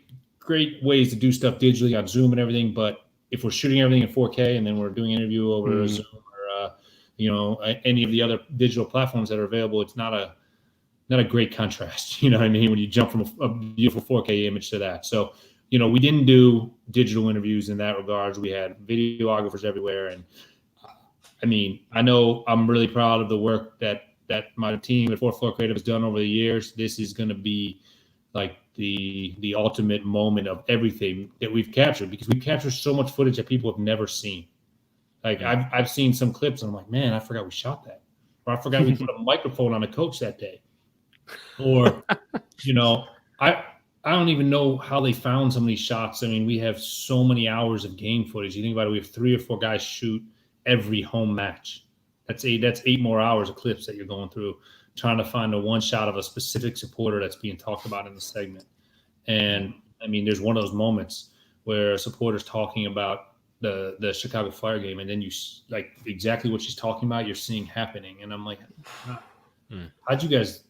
ways to do stuff digitally on Zoom and everything. But if we're shooting everything in 4K and then we're doing an interview over Zoom or any of the other digital platforms that are available, it's not a great contrast. You know what I mean? When you jump from a beautiful 4K image to that. So, we didn't do digital interviews in that regards. We had videographers everywhere. And I mean, I know I'm really proud of the work that my team at Fourth Floor Creative has done over the years. This is going to be the ultimate moment of everything that we've captured, because we've captured so much footage that people have never seen. I've seen some clips and I'm like, man, I forgot we shot that. Or I forgot we put a microphone on a coach that day. Or, I don't even know how they found some of these shots. I mean, we have so many hours of game footage. You think about it, we have 3 or 4 guys shoot every home match. That's 8 more hours of clips that you're going through. trying to find a one shot of a specific supporter that's being talked about in the segment. And I mean, there's one of those moments where a supporter's talking about the Chicago Fire game, and then you like exactly what she's talking about, you're seeing happening. And I'm like, how'd you guys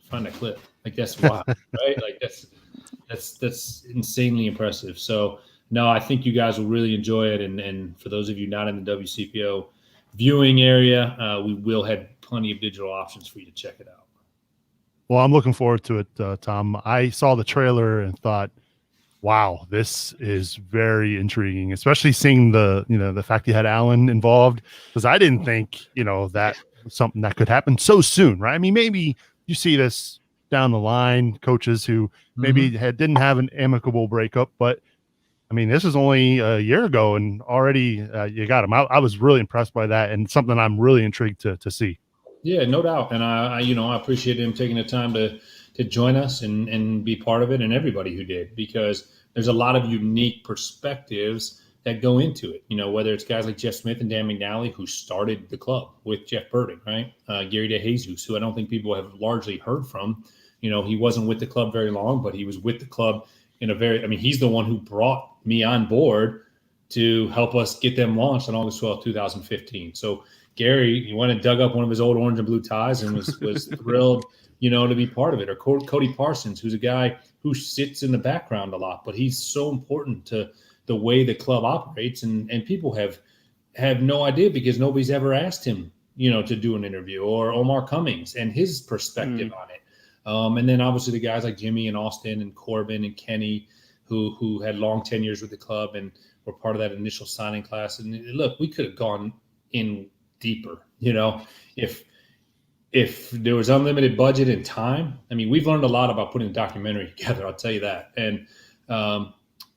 find that clip? Like, that's wild, right? Like that's insanely impressive. So no, I think you guys will really enjoy it. And for those of you not in the WCPO viewing area, we will have plenty of digital options for you to check it out. Well, I'm looking forward to it, Tom. I saw the trailer and thought, wow, this is very intriguing, especially seeing the fact you had Allen involved, because I didn't think, that was something that could happen so soon, right? I mean, maybe you see this down the line, coaches who maybe didn't have an amicable breakup, but I mean, this is only a year ago and already you got him. I was really impressed by that, and something I'm really intrigued to see. Yeah, no doubt. And I appreciate him taking the time to join us and be part of it, and everybody who did, because there's a lot of unique perspectives that go into it. Whether it's guys like Jeff Smith and Dan McNally, who started the club with Jeff Birding, right? Gary DeJesus, who I don't think people have largely heard from. He wasn't with the club very long, but he was with the club he's the one who brought me on board to help us get them launched on August 12, 2015. So Gary, he went and dug up one of his old orange and blue ties and was thrilled, to be part of it. Or Cody Parsons, who's a guy who sits in the background a lot, but he's so important to the way the club operates. And people have no idea, because nobody's ever asked him, to do an interview, or Omar Cummings and his perspective on it. And then obviously the guys like Jimmy and Austin and Corbin and Kenny, who had long tenures with the club and were part of that initial signing class. And look, we could have gone in deeper, if there was unlimited budget and time. I mean, we've learned a lot about putting a documentary together, I'll tell you that. And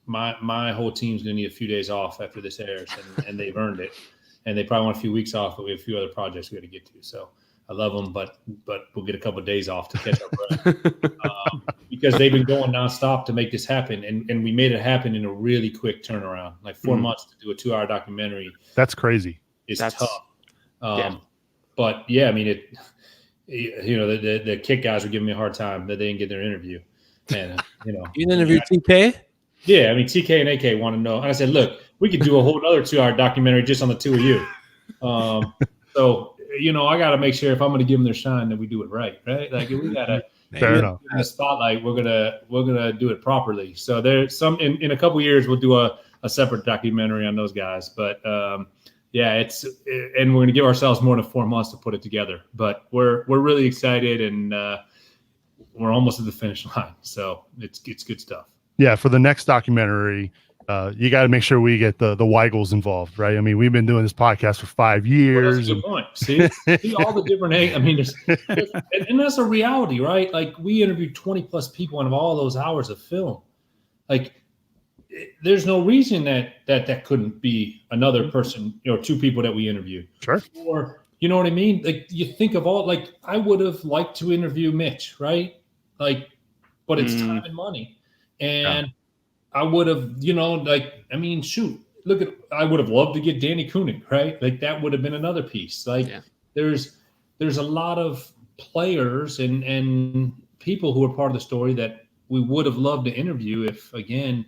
my whole team's going to need a few days off after this airs, and they've earned it. And they probably want a few weeks off, but we have a few other projects we got to get to. So I love them, but we'll get a couple of days off to catch our breath, because they've been going nonstop to make this happen, and we made it happen in a really quick turnaround. Like 4 months to do a 2-hour documentary. That's crazy. That's tough. But yeah, I mean, the Kick guys were giving me a hard time that they didn't get their interview, and you interviewed TK. Yeah, I mean, TK and AK want to know, and I said, look, we could do a whole other 2-hour documentary just on the two of you. So. I got to make sure if I'm going to give them their shine that we do it right? Like we got to in the spotlight. We're gonna do it properly. So there's some in a couple of years we'll do a separate documentary on those guys. But and we're going to give ourselves more than 4 months to put it together. But we're really excited, and we're almost at the finish line. So it's good stuff. Yeah, for the next documentary. You got to make sure we get the Weigels involved, right? I mean, we've been doing this podcast for 5 years. Well, that's a good point. See all the different. I mean, and that's a reality, right? Like, we interviewed 20 plus people in all those hours of film. Like, there's no reason that couldn't be another person, 2 people that we interviewed. Sure. Or, you know what I mean? Like, you think of all, like, I would have liked to interview Mitch, right? Like, but it's time and money, and. Yeah. I would have, I would have loved to get Danny Koenig, right? Like, that would have been another piece. Like, there's a lot of players and people who are part of the story that we would have loved to interview if, again,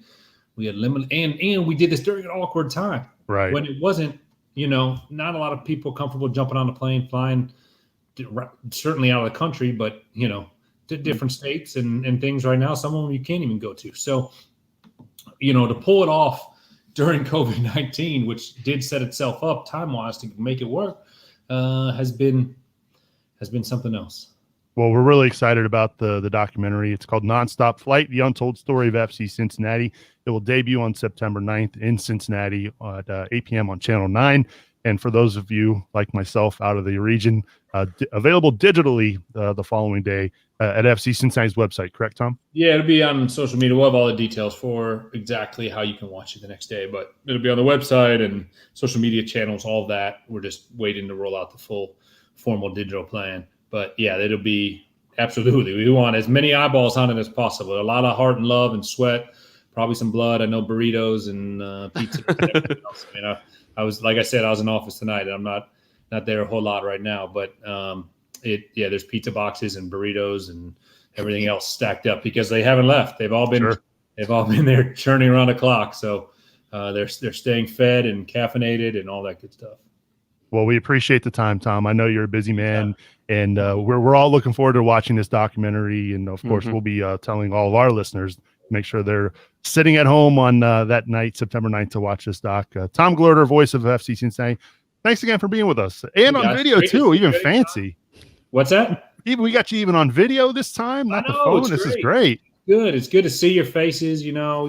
we had limited, and we did this during an awkward time, right? When it wasn't, not a lot of people comfortable jumping on a plane, flying certainly out of the country, but, to different states and things right now, some of them you can't even go to. So, to pull it off during COVID-19, which did set itself up time-wise to make it work, has been something else. Well, we're really excited about the documentary. It's called Nonstop Flight, The Untold Story of FC Cincinnati. It will debut on September 9th in Cincinnati at 8 p.m. on Channel 9. And for those of you like myself out of the region, available digitally the following day at FC Cincinnati's website. Correct, Tom? Yeah, it'll be on social media. We'll have all the details for exactly how you can watch it the next day, but it'll be on the website and social media channels, all of that. We're just waiting to roll out the full formal digital plan. But yeah, it'll be absolutely. We want as many eyeballs on it as possible. A lot of heart and love and sweat, probably some blood. I know burritos and pizza and everything else. I mean, I was, like I said, I was in office tonight, and I'm not there a whole lot right now, but there's pizza boxes and burritos and everything else stacked up because they haven't left. They've all been there churning around the clock. So they're staying fed and caffeinated and all that good stuff. Well, we appreciate the time, Tom. I know you're a busy man, and we're all looking forward to watching this documentary. And of course, we'll be telling all of our listeners, make sure they're sitting at home on that night, September 9th, to watch this doc. Tom Gelehrter, voice of FC Cincinnati. Thanks again for being with us, and on video too, even fancy. What's that? Even we got you even on video this time, not the phone. This is great. Good. It's good to see your faces. You know,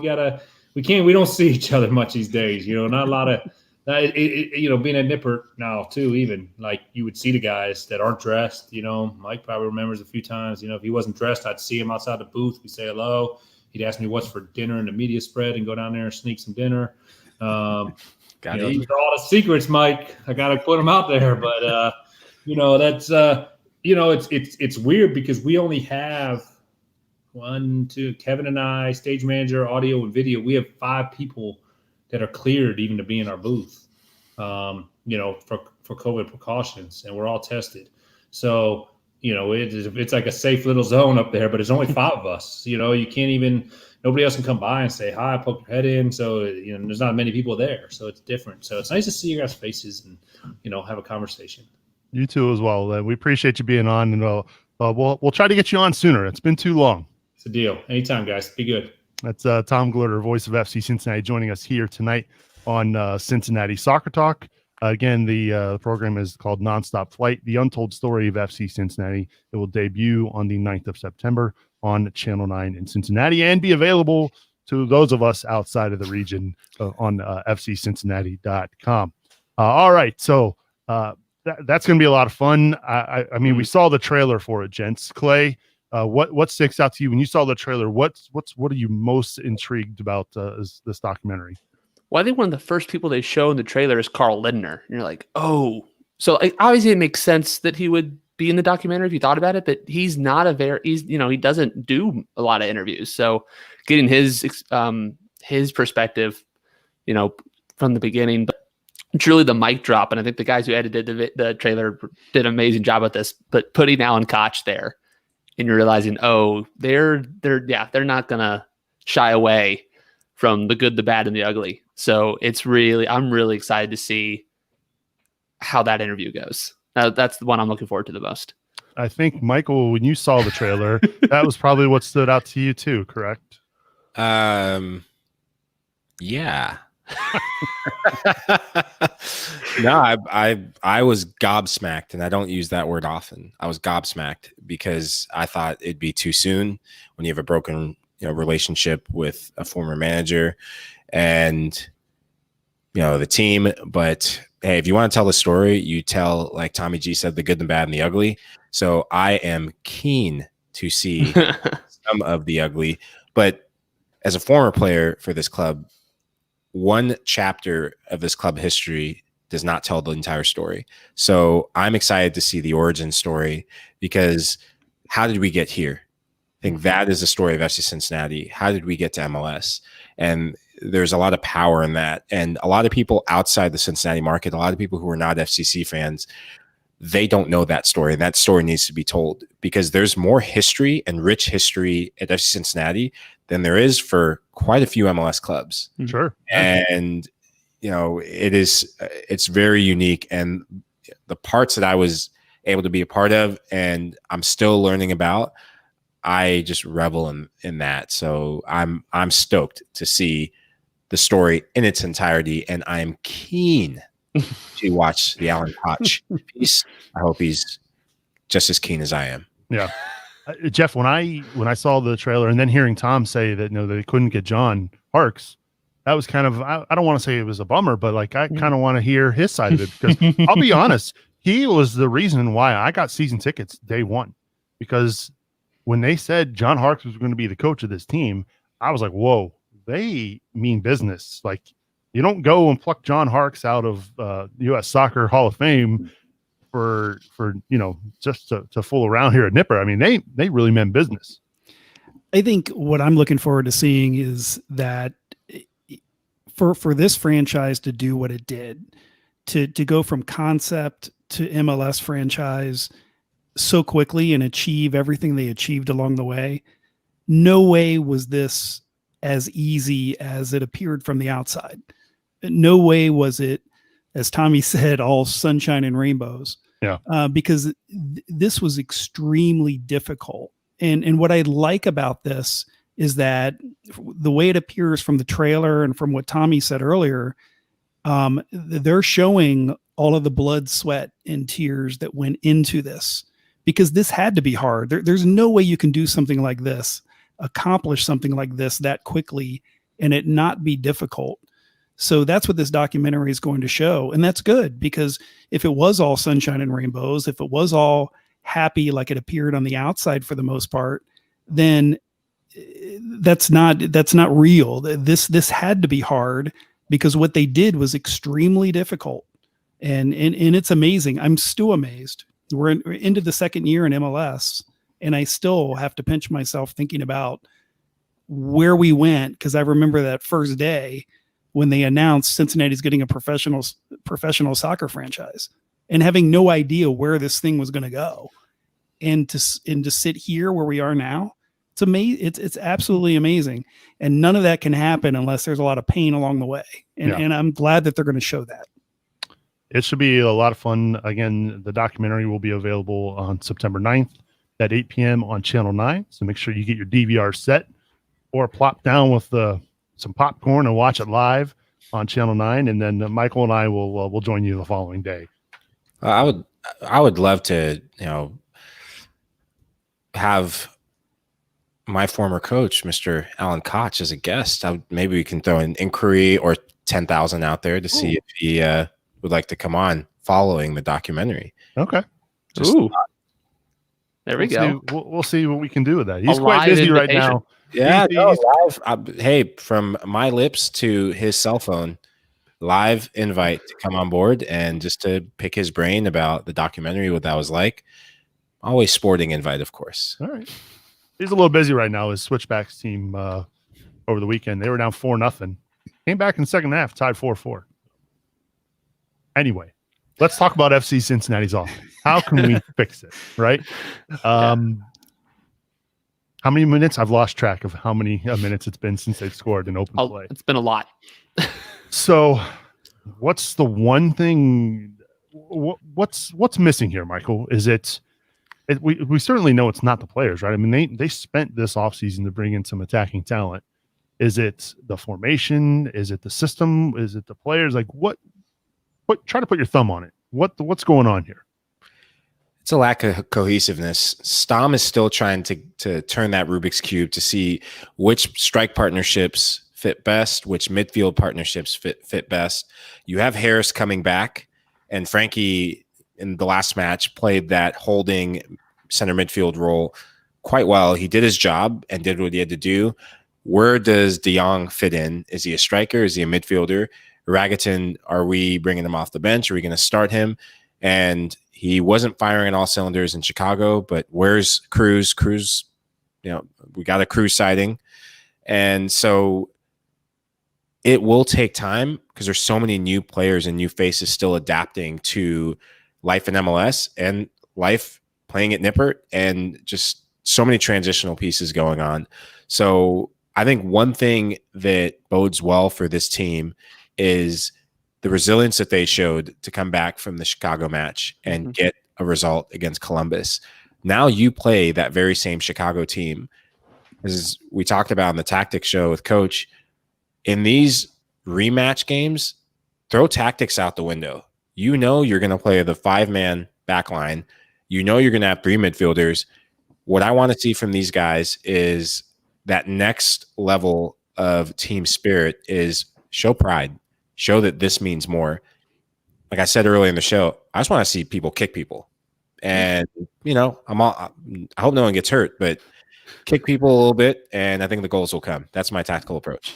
we don't see each other much these days. You know, not a lot of. You know, being a nipper now too, even like you would see the guys that aren't dressed. You know, Mike probably remembers a few times. You know, if he wasn't dressed, I'd see him outside the booth. We'd say hello. He'd ask me what's for dinner in the media spread, and go down there and sneak some dinner. These are all the secrets, Mike. I got to put them out there, but you know, that's you know, it's weird because we only have Kevin and I, stage manager, audio and video. We have 5 people that are cleared even to be in our booth, you know, for COVID precautions, and we're all tested. So, you know, it's like a safe little zone up there, but there's only 5 of us. You know, you can't even, nobody else can come by and say hi, poke your head in. So, you know, there's not many people there. So it's different. So it's nice to see your guys' faces and, you know, have a conversation. You too as well. We appreciate you being on, and we'll try to get you on sooner. It's been too long. It's a deal. Anytime, guys. Be good. That's Tom Gelehrter, voice of FC Cincinnati, joining us here tonight on Cincinnati Soccer Talk. Again, the program is called Nonstop Flight, the untold story of FC Cincinnati. It will debut on the 9th of September on Channel 9 in Cincinnati and be available to those of us outside of the region on fccincinnati.com. All right, so that's going to be a lot of fun. I mean, we saw the trailer for it, gents. Clay, what sticks out to you when you saw the trailer? What are you most intrigued about this documentary? Well, I think one of the first people they show in the trailer is Carl Lindner. And you're like, oh. So obviously it makes sense that he would be in the documentary if you thought about it, but he's not he doesn't do a lot of interviews. So getting his perspective, you know, from the beginning, but truly the mic drop. And I think the guys who edited the trailer did an amazing job at this, but putting Alan Koch there and you're realizing, oh, they're not going to shy away from the good, the bad, and the ugly. So I'm really excited to see how that interview goes. That's the one I'm looking forward to the most. I think, Michael, when you saw the trailer, that was probably what stood out to you too, correct? Yeah. No, I was gobsmacked, and I don't use that word often. I was gobsmacked because I thought it'd be too soon when you have a broken relationship with a former manager and the team. But hey, if you want to tell the story, you tell, like Tommy G said, the good, the bad, and the ugly. So I am keen to see some of the ugly. But as a former player for this club, one chapter of this club history does not tell the entire story. So I'm excited to see the origin story, because how did we get here? I think that is the story of FC Cincinnati. How did we get to MLS? And there's a lot of power in that. And a lot of people outside the Cincinnati market, a lot of people who are not FCC fans, they don't know that story. And that story needs to be told, because there's more history and rich history at FC Cincinnati than there is for quite a few MLS clubs. Sure. And, it's very unique. And the parts that I was able to be a part of and I'm still learning about, I just revel in that. So I'm stoked to see the story in its entirety, and I'm keen to watch the Alan Koch piece. I hope he's just as keen as I am. Yeah. Jeff, when I saw the trailer and then hearing Tom say that they couldn't get John Harkes, that was kind of, I don't want to say it was a bummer, but like I kind of want to hear his side of it, because I'll be honest, he was the reason why I got season tickets day one, because when they said John Harkes was going to be the coach of this team, I was like, whoa, they mean business. Like, you don't go and pluck John Harkes out of U.S. Soccer Hall of Fame for just to fool around here at Nipper. I mean, they really meant business. I think what I'm looking forward to seeing is that for this franchise to do what it did, to go from concept to MLS franchise, so quickly and achieve everything they achieved along the way, no way was this as easy as it appeared from the outside. No way was it, as Tommy said, all sunshine and rainbows. Yeah. Because this was extremely difficult. And what I like about this is that the way it appears from the trailer and from what Tommy said earlier, they're showing all of the blood, sweat, and tears that went into this, because this had to be hard. There's no way you can do something like this, accomplish something like this that quickly, and it not be difficult. So that's what this documentary is going to show. And that's good, because if it was all sunshine and rainbows, if it was all happy like it appeared on the outside for the most part, then that's not real. This had to be hard, because what they did was extremely difficult. And it's amazing. I'm still amazed. We're into the second year in MLS, and I still have to pinch myself thinking about where we went, because I remember that first day when they announced Cincinnati's getting a professional soccer franchise, and having no idea where this thing was going to go, and to sit here where we are now, it's amazing. It's absolutely amazing, and none of that can happen unless there's a lot of pain along the way. And I'm glad that they're going to show that. It should be a lot of fun. Again, the documentary will be available on September 9th at 8 p.m. on Channel 9. So make sure you get your DVR set or plop down with some popcorn and watch it live on Channel 9. And then Michael and I will join you the following day. I would love to, have my former coach, Mr. Alan Koch, as a guest. Maybe we can throw an inquiry or 10,000 out there to see if he would like to come on following the documentary. Okay. There we go. We'll see what we can do with that. He's quite busy right now. Yeah, live. Hey, from my lips to his cell phone, live invite to come on board and just to pick his brain about the documentary, what that was like. Always sporting invite, of course. All right. He's a little busy right now. His Switchbacks team over the weekend, they were down 4-0. Came back in the second half, tied 4-4. Anyway, let's talk about FC Cincinnati's offense. How can we fix it, right? How many minutes? I've lost track of how many minutes it's been since they've scored in open play. It's been a lot. So what's the one thing? What's missing here, Michael? Is it we certainly know it's not the players, right? I mean, they spent this offseason to bring in some attacking talent. Is it the formation? Is it the system? Is it the players? Like what try to put your thumb on it. What's going on here? It's a lack of cohesiveness. Stom is still trying to turn that Rubik's Cube to see which strike partnerships fit best, which midfield partnerships fit best. You have Harris coming back, and Frankie in the last match played that holding center midfield role quite well. He did his job and did what he had to do. Where does De Jong fit in? Is he a striker? Is he a midfielder? Ragaton, are we bringing him off the bench? Are we going to start him? And he wasn't firing on all cylinders in Chicago, but where's Cruz? Cruz, we got a Cruz sighting. And so it will take time because there's so many new players and new faces still adapting to life in MLS and life playing at Nippert, and just so many transitional pieces going on. So I think one thing that bodes well for this team is the resilience that they showed to come back from the Chicago match and get a result against Columbus. Now you play that very same Chicago team, as we talked about in the tactics show with Coach. In these rematch games, throw tactics out the window. You're going to play the 5-man back line. You're going to have 3 midfielders. What I want to see from these guys is that next level of team spirit is show pride. Show that this means more. Like I said earlier in the show, I just want to see people kick people. And, I hope no one gets hurt, but kick people a little bit, and I think the goals will come. That's my tactical approach.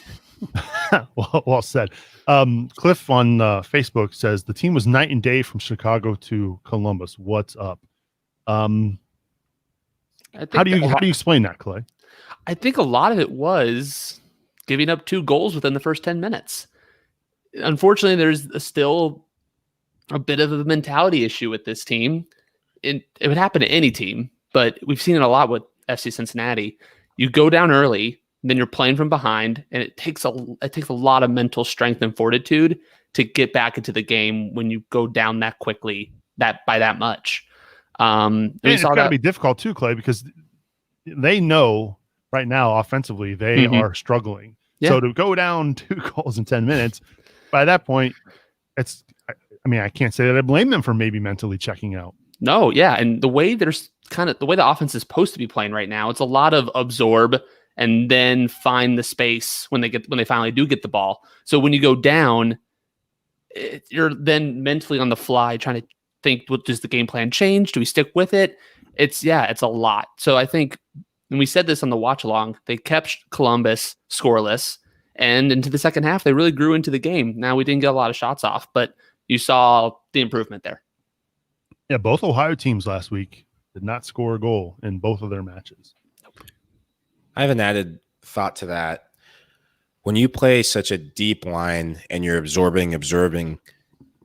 Well said. Cliff on Facebook says the team was night and day from Chicago to Columbus. What's up? How do you explain that, Clay? I think a lot of it was giving up 2 goals within the first 10 minutes. Unfortunately, there's still a bit of a mentality issue with this team. it would happen to any team, but we've seen it a lot with FC Cincinnati. You go down early, then you're playing from behind, and it takes a lot of mental strength and fortitude to get back into the game when you go down that quickly, by that much. And it's got to be difficult too, Clay, because they know right now offensively they are struggling. Yeah. So to go down 2 goals in 10 minutes, by that point, I can't say that I blame them for maybe mentally checking out. No, yeah, and the way the offense is supposed to be playing right now, it's a lot of absorb and then find the space when they finally do get the ball. So when you go down, you're then mentally on the fly trying to think, what does the game plan change? Do we stick with it? It's a lot. So I think, and we said this on the watch along, they kept Columbus scoreless, and into the second half, they really grew into the game. Now, we didn't get a lot of shots off, but you saw the improvement there. Yeah, both Ohio teams last week did not score a goal in both of their matches. I have an added thought to that. When you play such a deep line and you're observing,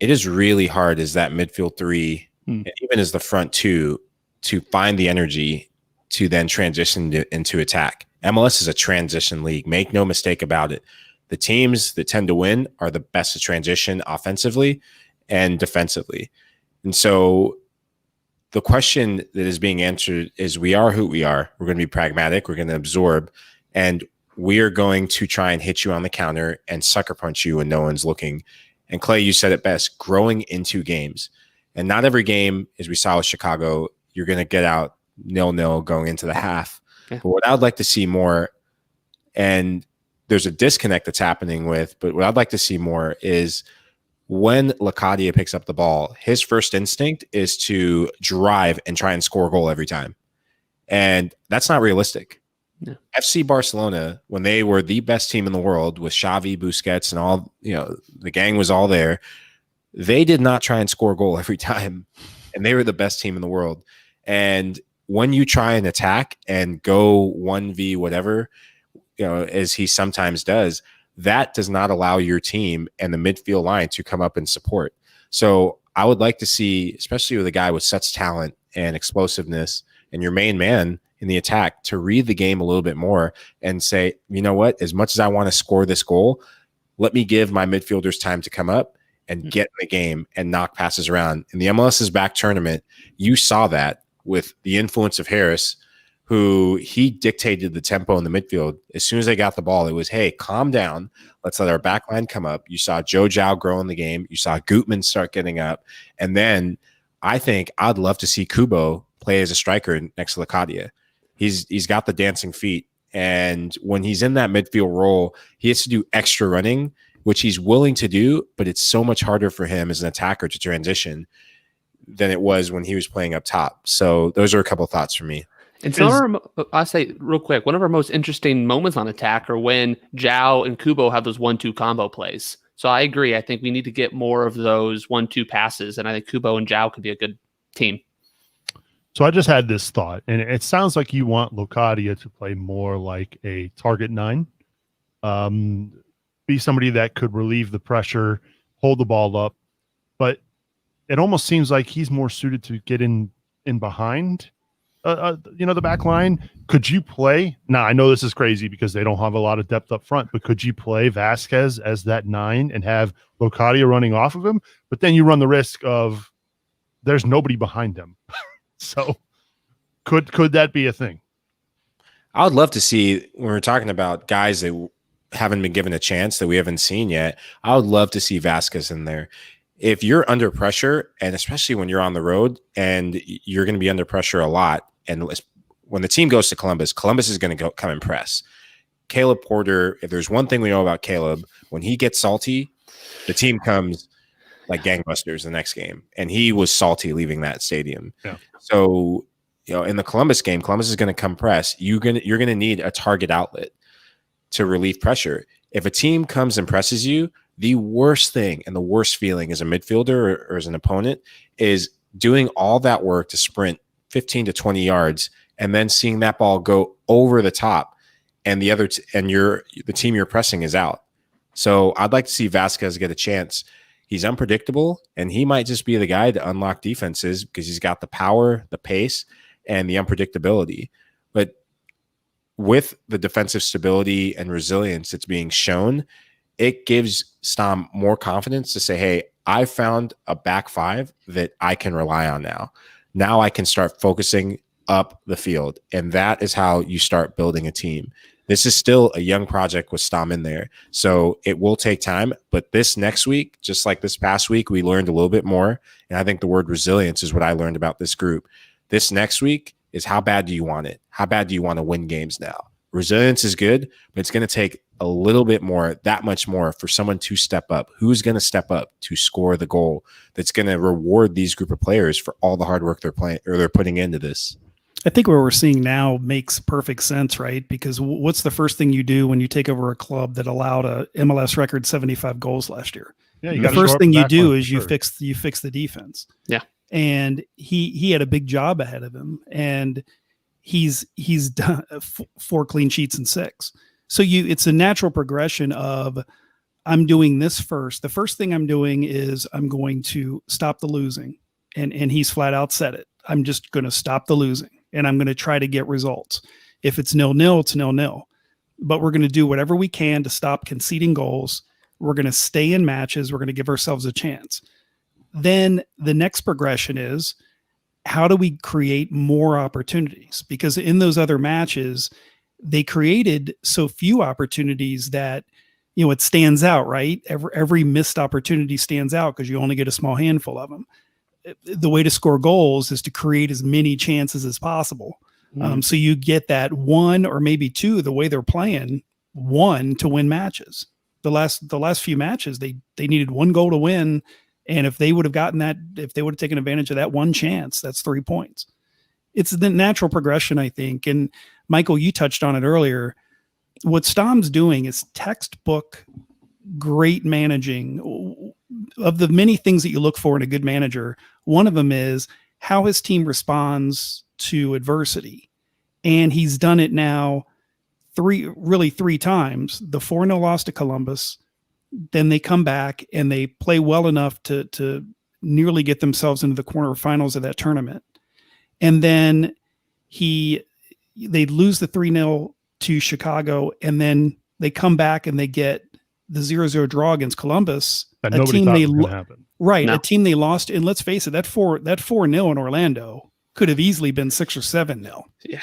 it is really hard as that midfield 3, and even as the front 2, to find the energy to then transition into attack. MLS is a transition league. Make no mistake about it. The teams that tend to win are the best at transition offensively and defensively. And so the question that is being answered is, we are who we are. We're going to be pragmatic. We're going to absorb. And we are going to try and hit you on the counter and sucker punch you when no one's looking. And Clay, you said it best, growing into games. And not every game, as we saw with Chicago, you're going to get out 0-0 going into the half. Yeah. But what I would like to see more, and there's a disconnect that's happening but what I'd like to see more is when Locadia picks up the ball, his first instinct is to drive and try and score a goal every time. And that's not realistic. Yeah. FC Barcelona, when they were the best team in the world with Xavi, Busquets, and all, the gang was all there, they did not try and score a goal every time. And they were the best team in the world. And when you try and attack and go 1v whatever, as he sometimes does, that does not allow your team and the midfield line to come up and support. So I would like to see, especially with a guy with such talent and explosiveness and your main man in the attack, to read the game a little bit more and say, you know what, as much as I want to score this goal, let me give my midfielders time to come up and get in the game and knock passes around. In the MLS's back tournament, you saw that with the influence of Harris, who he dictated the tempo in the midfield. As soon as they got the ball, it was, hey, calm down. Let's let our back line come up. You saw Joe Zhao grow in the game. You saw Gutman start getting up. And then I think I'd love to see Kubo play as a striker next to Locadia. He's got the dancing feet. And when he's in that midfield role, he has to do extra running, which he's willing to do, but it's so much harder for him as an attacker to transition than it was when he was playing up top. So those are a couple of thoughts for me. And I'll say real quick, one of our most interesting moments on attack are when Zhao and Kubo have those 1-2 combo plays. So I agree. I think we need to get more of those 1-2 passes, and I think Kubo and Zhao could be a good team. So I just had this thought, and it sounds like you want Locadia to play more like a target 9, be somebody that could relieve the pressure, hold the ball up, but it almost seems like he's more suited to get in behind the back line. Could you play? Now, I know this is crazy because they don't have a lot of depth up front, but could you play Vasquez as that 9 and have Locadia running off of him? But then you run the risk of there's nobody behind them. So could that be a thing? I would love to see, when we're talking about guys that haven't been given a chance that we haven't seen yet, I would love to see Vasquez in there. If you're under pressure, and especially when you're on the road and you're going to be under pressure a lot, and when the team goes to Columbus is going to come and press. Caleb Porter, if there's one thing we know about Caleb, when he gets salty, the team comes like gangbusters the next game. And he was salty leaving that stadium. Yeah. So, in the Columbus game, Columbus is going to come press. You're going to need a target outlet to relieve pressure. If a team comes and presses you, the worst thing and the worst feeling as a midfielder or as an opponent is doing all that work to sprint 15 to 20 yards and then seeing that ball go over the top and the team you're pressing is out. So I'd like to see Vasquez get a chance. He's unpredictable, and he might just be the guy to unlock defenses because he's got the power, the pace, and the unpredictability. But with the defensive stability and resilience that's being shown, it gives Stom more confidence to say, hey, I found a back five that I can rely on now. Now I can start focusing up the field. And that is how you start building a team. This is still a young project with Stom in there. So it will take time. But this next week, just like this past week, we learned a little bit more. And I think the word resilience is what I learned about this group. This next week is how bad do you want it? How bad do you want to win games now? Resilience is good, but it's going to take a little bit more, that much more, for someone to step up. Who's going to step up to score the goal that's going to reward these group of players for all the hard work they're putting into this? I think what we're seeing now makes perfect sense, right? Because what's the first thing you do when you take over a club that allowed a MLS record 75 goals last year? Yeah, the first thing you do is you fix the defense. Yeah. And he had a big job ahead of him, and he's done 4 clean sheets in 6. So it's a natural progression of, I'm doing this first. The first thing I'm doing is I'm going to stop the losing. And he's flat out said it. I'm just going to stop the losing, and I'm going to try to get results. If it's 0-0, it's 0-0. But we're going to do whatever we can to stop conceding goals. We're going to stay in matches. We're going to give ourselves a chance. Then the next progression is, how do we create more opportunities? Because in those other matches, they created so few opportunities that, it stands out, right? Every missed opportunity stands out because you only get a small handful of them. The way to score goals is to create as many chances as possible. So you get that 1 or maybe 2, the way they're playing, 1 to win matches. The last few matches, they needed 1 goal to win. And if they would have gotten that, if they would have taken advantage of that 1 chance, that's 3 points. It's the natural progression, I think. And Michael, you touched on it earlier. What Stom's doing is textbook great managing. Of the many things that you look for in a good manager, one of them is how his team responds to adversity. And he's done it now 3 times. The 4-0 loss to Columbus. Then they come back and they play well enough to nearly get themselves into the quarterfinals of that tournament. And then they lose the 3-0 to Chicago, and then they come back and they get the 0-0 draw against Columbus. That nobody thought was going to happen. Right, No. a team they lost. And let's face it, that 4-0 in Orlando could have easily been 6 or 7-0. Yeah.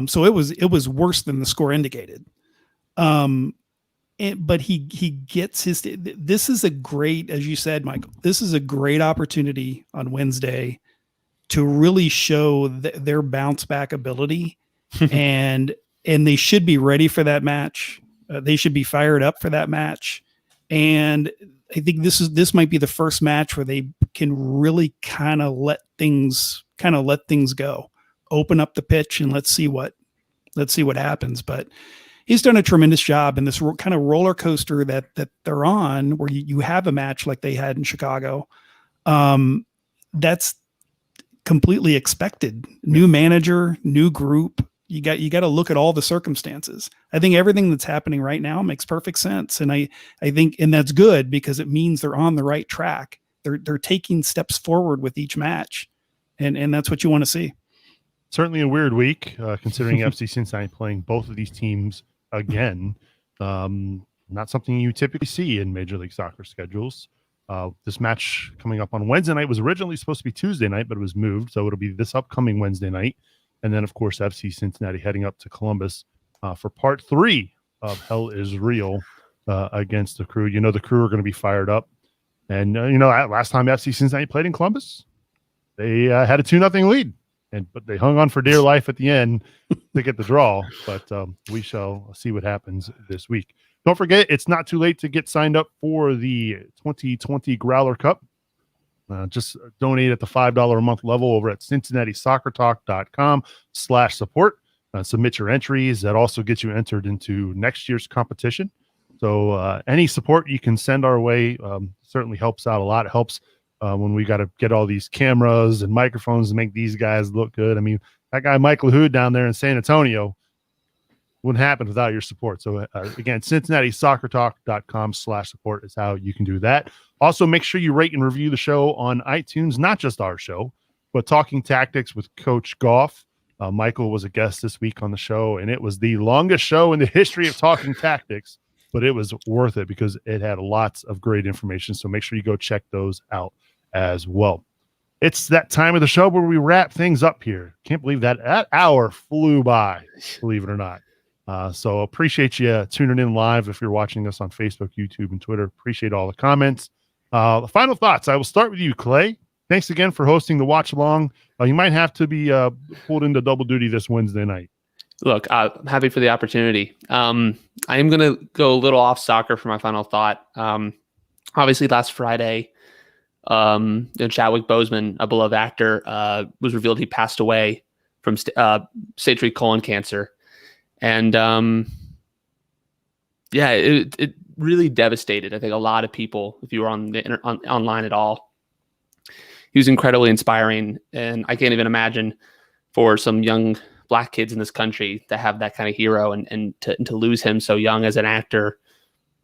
So it was worse than the score indicated. But he gets his. This is a great, as you said, Michael. This is a great opportunity on Wednesday to really show their bounce back ability, and they should be ready for that match. They should be fired up for that match, and I think this might be the first match where they can really kind of let things go, open up the pitch, and let's see what happens. But he's done a tremendous job in this kind of roller coaster that they're on, where you have a match like they had in Chicago. That's completely expected. New manager, new group. You got to look at all the circumstances. I think everything that's happening right now makes perfect sense. And I think, and that's good because it means they're on the right track. They're taking steps forward with each match. And that's what you want to see. Certainly a weird week, considering FC Cincinnati playing both of these teams again. Not something you typically see in Major League Soccer schedules. This match coming up on Wednesday night was originally supposed to be Tuesday night, but it was moved, so it'll be this upcoming Wednesday night. And then, of course, FC Cincinnati heading up to Columbus for part 3 of Hell is Real against the Crew. The Crew are going to be fired up. And, last time FC Cincinnati played in Columbus, they had a 2-0 lead. But they hung on for dear life at the end to get the draw. But we shall see what happens this week. Don't forget, it's not too late to get signed up for the 2020 Growler Cup. Just donate at the $5 a month level over at CincinnatiSoccerTalk.com/support. Submit your entries. That also gets you entered into next year's competition. So any support you can send our way certainly helps out a lot. It helps when we got to get all these cameras and microphones to make these guys look good. I mean, that guy Mike LaHood down there in San Antonio, wouldn't happen without your support. So again, CincinnatiSoccerTalk.com/support is how you can do that. Also, make sure you rate and review the show on iTunes, not just our show, but Talking Tactics with Coach Goff. Michael was a guest this week on the show, and it was the longest show in the history of Talking Tactics, but it was worth it because it had lots of great information. So make sure you go check those out as well. It's that time of the show where we wrap things up here. Can't believe that hour flew by, believe it or not. So appreciate you tuning in live if you're watching us on Facebook, YouTube, and Twitter. Appreciate all the comments. The final thoughts. I will start with you, Clay. Thanks again for hosting the watch along. You might have to be pulled into double duty this Wednesday night. Look, I'm happy for the opportunity. I am going to go a little off soccer for my final thought. Obviously, last Friday, Chadwick Boseman, a beloved actor, was revealed he passed away from stage 3 colon cancer. And it really devastated, I think, a lot of people, if you were on the online at all. He was incredibly inspiring, and I can't even imagine for some young Black kids in this country to have that kind of hero and to lose him so young as an actor.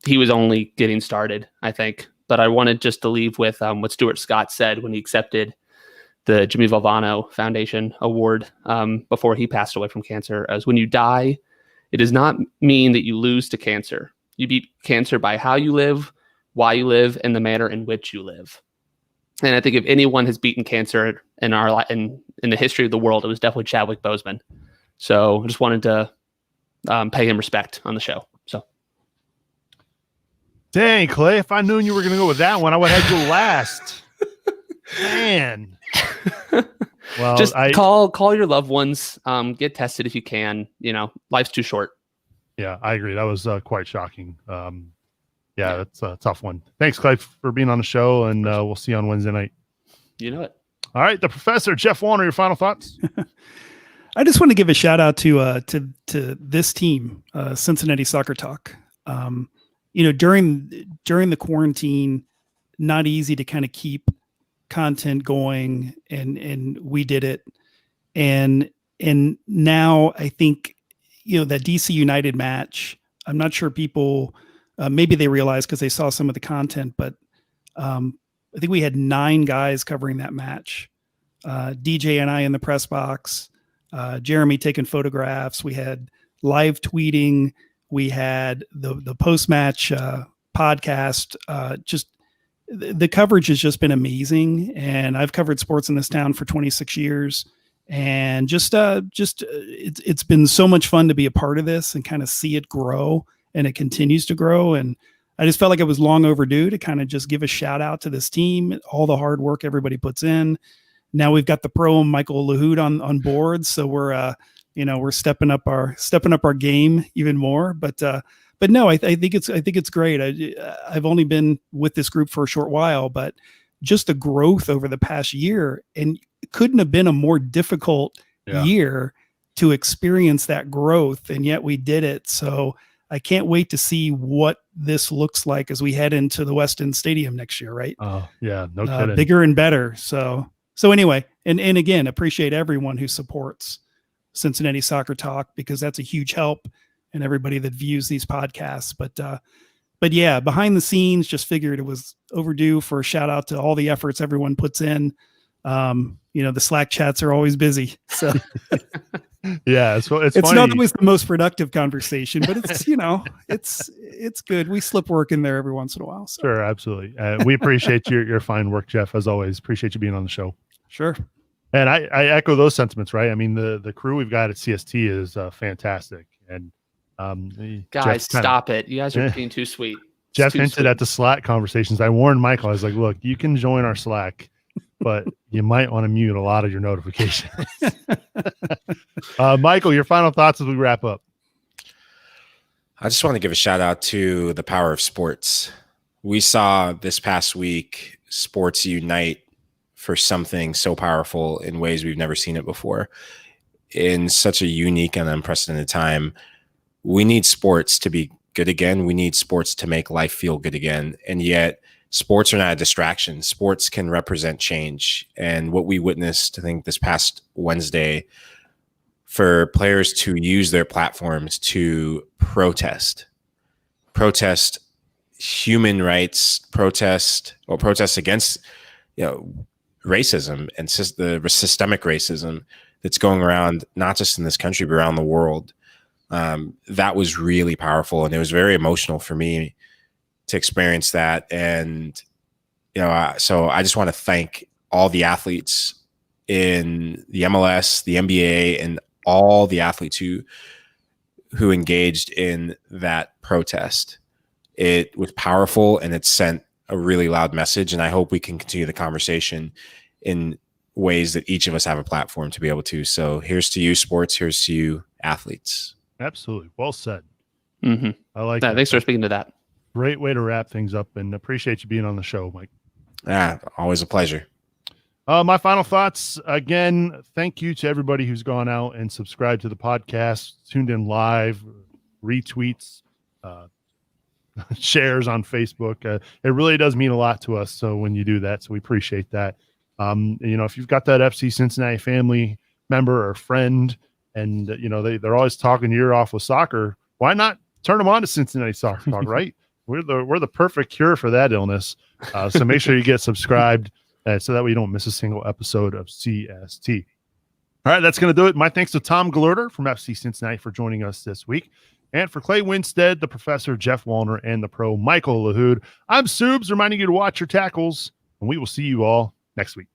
He was only getting started, I think. But I wanted just to leave with what Stuart Scott said when he accepted the Jimmy Valvano Foundation Award before he passed away from cancer, as when you die, it does not mean that you lose to cancer. You beat cancer by how you live, why you live, and the manner in which you live. And I think if anyone has beaten cancer in the history of the world, it was definitely Chadwick Boseman. So I just wanted to pay him respect on the show. So, dang, Clay, if I knew you were going to go with that one, I would have had you last. Man. Well, just call your loved ones. Get tested if you can. Life's too short. Yeah, I agree. That was quite shocking. That's a tough one. Thanks, Clay, for being on the show, and we'll see you on Wednesday night. You know it. All right, the professor, Jeff Warner, your final thoughts? I just want to give a shout out to this team, Cincinnati Soccer Talk. During the quarantine, not easy to kind of keep content going, and we did it. And now I think, that DC United match, I'm not sure people, maybe they realized because they saw some of the content, but I think we had 9 guys covering that match. DJ and I in the press box, Jeremy taking photographs. We had live tweeting. We had the post-match podcast. Just the coverage has just been amazing. And I've covered sports in this town for 26 years. And it's been so much fun to be a part of this and kind of see it grow, and it continues to grow. And I just felt like it was long overdue to kind of just give a shout out to this team, all the hard work everybody puts in. Now we've got the pro Michael Lahoud on board, so we're stepping up our game even more. But no, I think it's great. I've only been with this group for a short while, but just the growth over the past year, and it couldn't have been a more difficult year to experience that growth, and yet we did it. So I can't wait to see what this looks like as we head into the West End Stadium next year, right? Oh, yeah, no kidding. Bigger and better. So anyway, and again, appreciate everyone who supports Cincinnati Soccer Talk, because that's a huge help, and everybody that views these podcasts. But yeah, behind the scenes, just figured it was overdue for a shout out to all the efforts everyone puts in. The Slack chats are always busy. So yeah, it's funny. Not always the most productive conversation, but it's it's good. We slip work in there every once in a while. So. Sure, absolutely. We appreciate your fine work, Jeff, as always. Appreciate you being on the show. Sure. And I echo those sentiments, right? I mean, the crew we've got at CST is fantastic. And guys, stop it. You guys are being too sweet. Jeff hinted at the Slack conversations. I warned Michael. I was like, look, you can join our Slack, but you might want to mute a lot of your notifications. Michael, your final thoughts as we wrap up. I just want to give a shout out to the power of sports. We saw this past week sports unite for something so powerful in ways we've never seen it before. In such a unique and unprecedented time, we need sports to be good again. We need sports to make life feel good again. And yet sports are not a distraction. Sports can represent change. And what we witnessed, I think, this past Wednesday for players to use their platforms to protest human rights, protest against, racism and the systemic racism that's going around, not just in this country, but around the world. That was really powerful. And it was very emotional for me to experience that. And, so I just want to thank all the athletes in the MLS, the NBA, and all the athletes who engaged in that protest. It was powerful, and it sent a really loud message. And I hope we can continue the conversation in ways that each of us have a platform to be able to. So here's to you, sports. Here's to you, athletes. Absolutely. Well said. Mm-hmm. I like that. that. Thanks for speaking to that. Great way to wrap things up, and appreciate you being on the show, Mike. Always a pleasure. My final thoughts, again, thank you to everybody who's gone out and subscribed to the podcast, tuned in live, retweets, shares on Facebook. It really does mean a lot to us. So when you do that, so we appreciate that. If you've got that FC Cincinnati family member or friend, and they're always talking your ear off with soccer, why not turn them on to Cincinnati Soccer Talk, right? We're the perfect cure for that illness. So make sure you get subscribed so that way you don't miss a single episode of CST. All right, that's going to do it. My thanks to Tom Gelehrter from FC Cincinnati for joining us this week. And for Clay Winstead, the professor, Jeff Wallner, and the pro, Michael Lahoud, I'm Subs, reminding you to watch your tackles, and we will see you all next week.